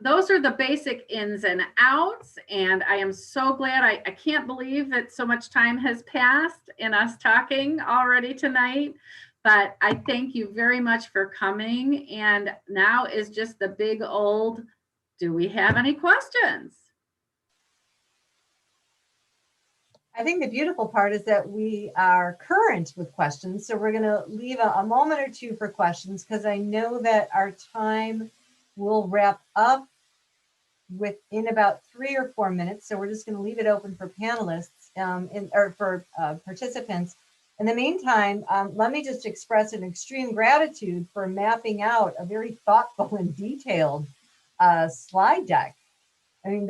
Those are the basic ins and outs, and I am so glad. I can't believe that so much time has passed in us talking already tonight, but I thank you very much for coming. And now is just the big old, do we have any questions? I think the beautiful part is that we are current with questions. So we're going to leave a moment or two for questions, because I know that our time will wrap up within about 3 or 4 minutes. So we're just going to leave it open for panelists or for participants. In the meantime, let me just express an extreme gratitude for mapping out a very thoughtful and detailed slide deck. I mean,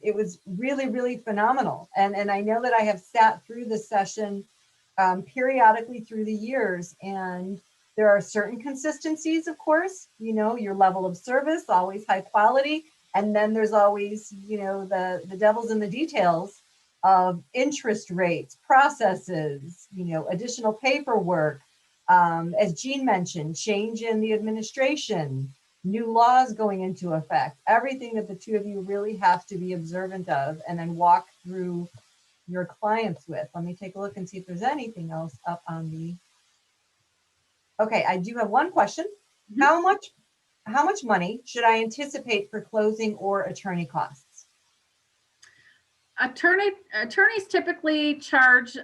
it was really, really phenomenal. And I know that I have sat through this session periodically through the years, and there are certain consistencies, of course, you know, your level of service, always high quality. And then there's always, you know, the devil's in the details of interest rates, processes, you know, additional paperwork. As Jean mentioned, change in the administration, new laws going into effect, everything that the two of you really have to be observant of and then walk through your clients with. Let me take a look and see if there's anything else up on the. Okay, I do have one question. Mhm. How much money should I anticipate for closing or attorney costs? Attorneys typically charge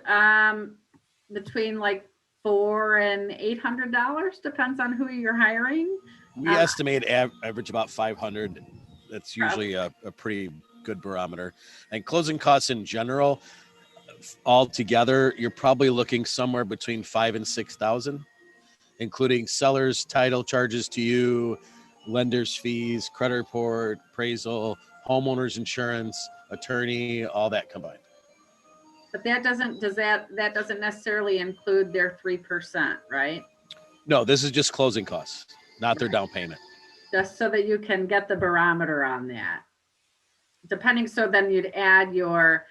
between like $400 and $800, depends on who you're hiring. We estimate average about 500. That's usually a pretty good barometer. And closing costs in general, all together, you're probably looking somewhere between 5,000 and 6,000, including seller's title charges to you, lender's fees, credit report, appraisal, homeowner's insurance, attorney, all that combined. But that doesn't necessarily include their 3%, right? No, this is just closing costs, not their down payment. Just so that you can get the barometer on that. Depending, so then you'd add your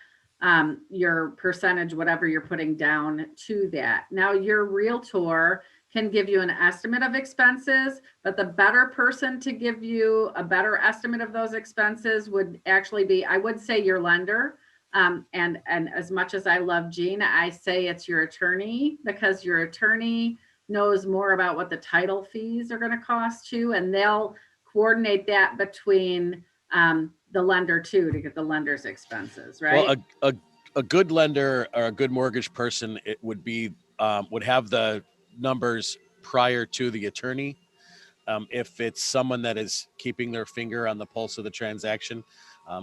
percentage, whatever you're putting down to that. Now your realtor can give you an estimate of expenses, but the better person to give you a better estimate of those expenses would actually be, I would say, your lender. And as much as I love Jean, I say it's your attorney, because your attorney knows more about what the title fees are going to cost you, and they'll coordinate that between the lender too, to get the lender's expenses, right? Well, a good lender or a good mortgage person, it would be would have the numbers prior to the attorney. If it's someone that is keeping their finger on the pulse of the transaction,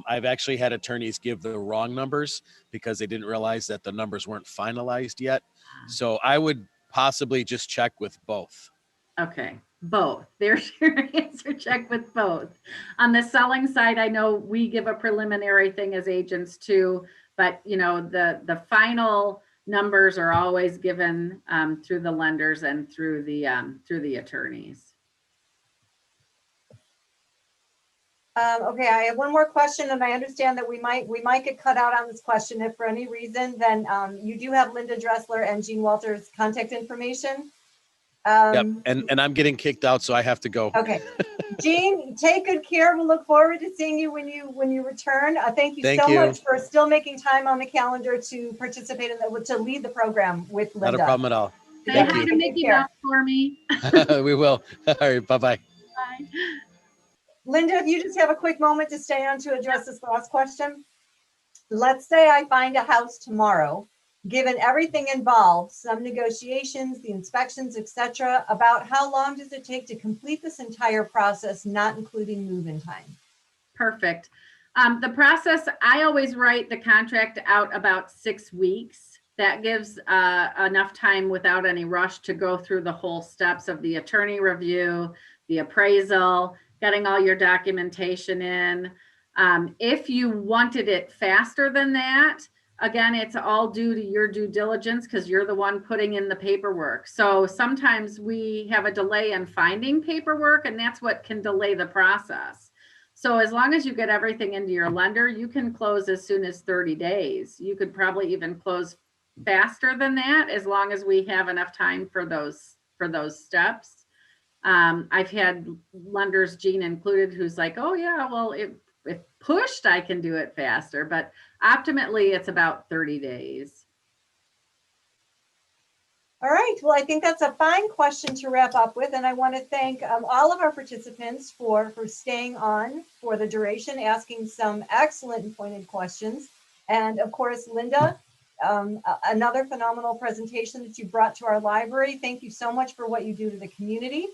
I've actually had attorneys give the wrong numbers because they didn't realize that the numbers weren't finalized yet. So I would possibly just check with both. Okay, both. There's your answer. Check with both. On the selling side, I know we give a preliminary thing as agents too, but you know, the final numbers are always given through the lenders and through the attorneys. Okay, I have one more question, and I understand that we might get cut out on this question. If for any reason, then you do have Linda Dressler and Jean Walters' contact information. Yep, and I'm getting kicked out, so I have to go. Okay, Jean, take good care. We'll look forward to seeing you when you return. Thank you so much for still making time on the calendar to participate to lead the program with Linda. Not a problem at all. Say hi to Mickey Mouse for me. We will. All right, bye-bye. Bye. Linda, if you just have a quick moment to stay on to address this last question. Let's say I find a house tomorrow, given everything involved, some negotiations, the inspections, etc. About how long does it take to complete this entire process, not including move-in time? Perfect. The process, I always write the contract out about 6 weeks. That gives enough time without any rush to go through the whole steps of the attorney review, the appraisal, getting all your documentation in. If you wanted it faster than that, again, it's all due to your due diligence because you're the one putting in the paperwork. So sometimes we have a delay in finding paperwork, and that's what can delay the process. So as long as you get everything into your lender, you can close as soon as 30 days. You could probably even close faster than that as long as we have enough time for those steps. I've had lenders, Jean included, who's like, oh yeah, well, if pushed, I can do it faster, but optimally it's about 30 days. All right, well, I think that's a fine question to wrap up with, and I want to thank all of our participants for staying on for the duration, asking some excellent and pointed questions. And of course, Linda, another phenomenal presentation that you brought to our library. Thank you so much for what you do to the community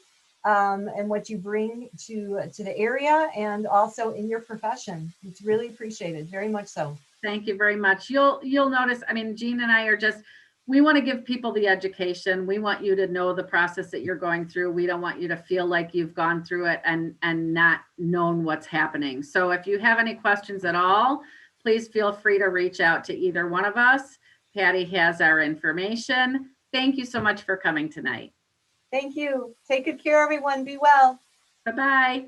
and what you bring to the area and also in your profession. It's really appreciated, very much so. Thank you very much. You'll notice, I mean, Jean and I are just, we want to give people the education. We want you to know the process that you're going through. We don't want you to feel like you've gone through it and not known what's happening. So if you have any questions at all, please feel free to reach out to either one of us. Patty has our information. Thank you so much for coming tonight. Thank you. Take good care, everyone. Be well. Bye-bye.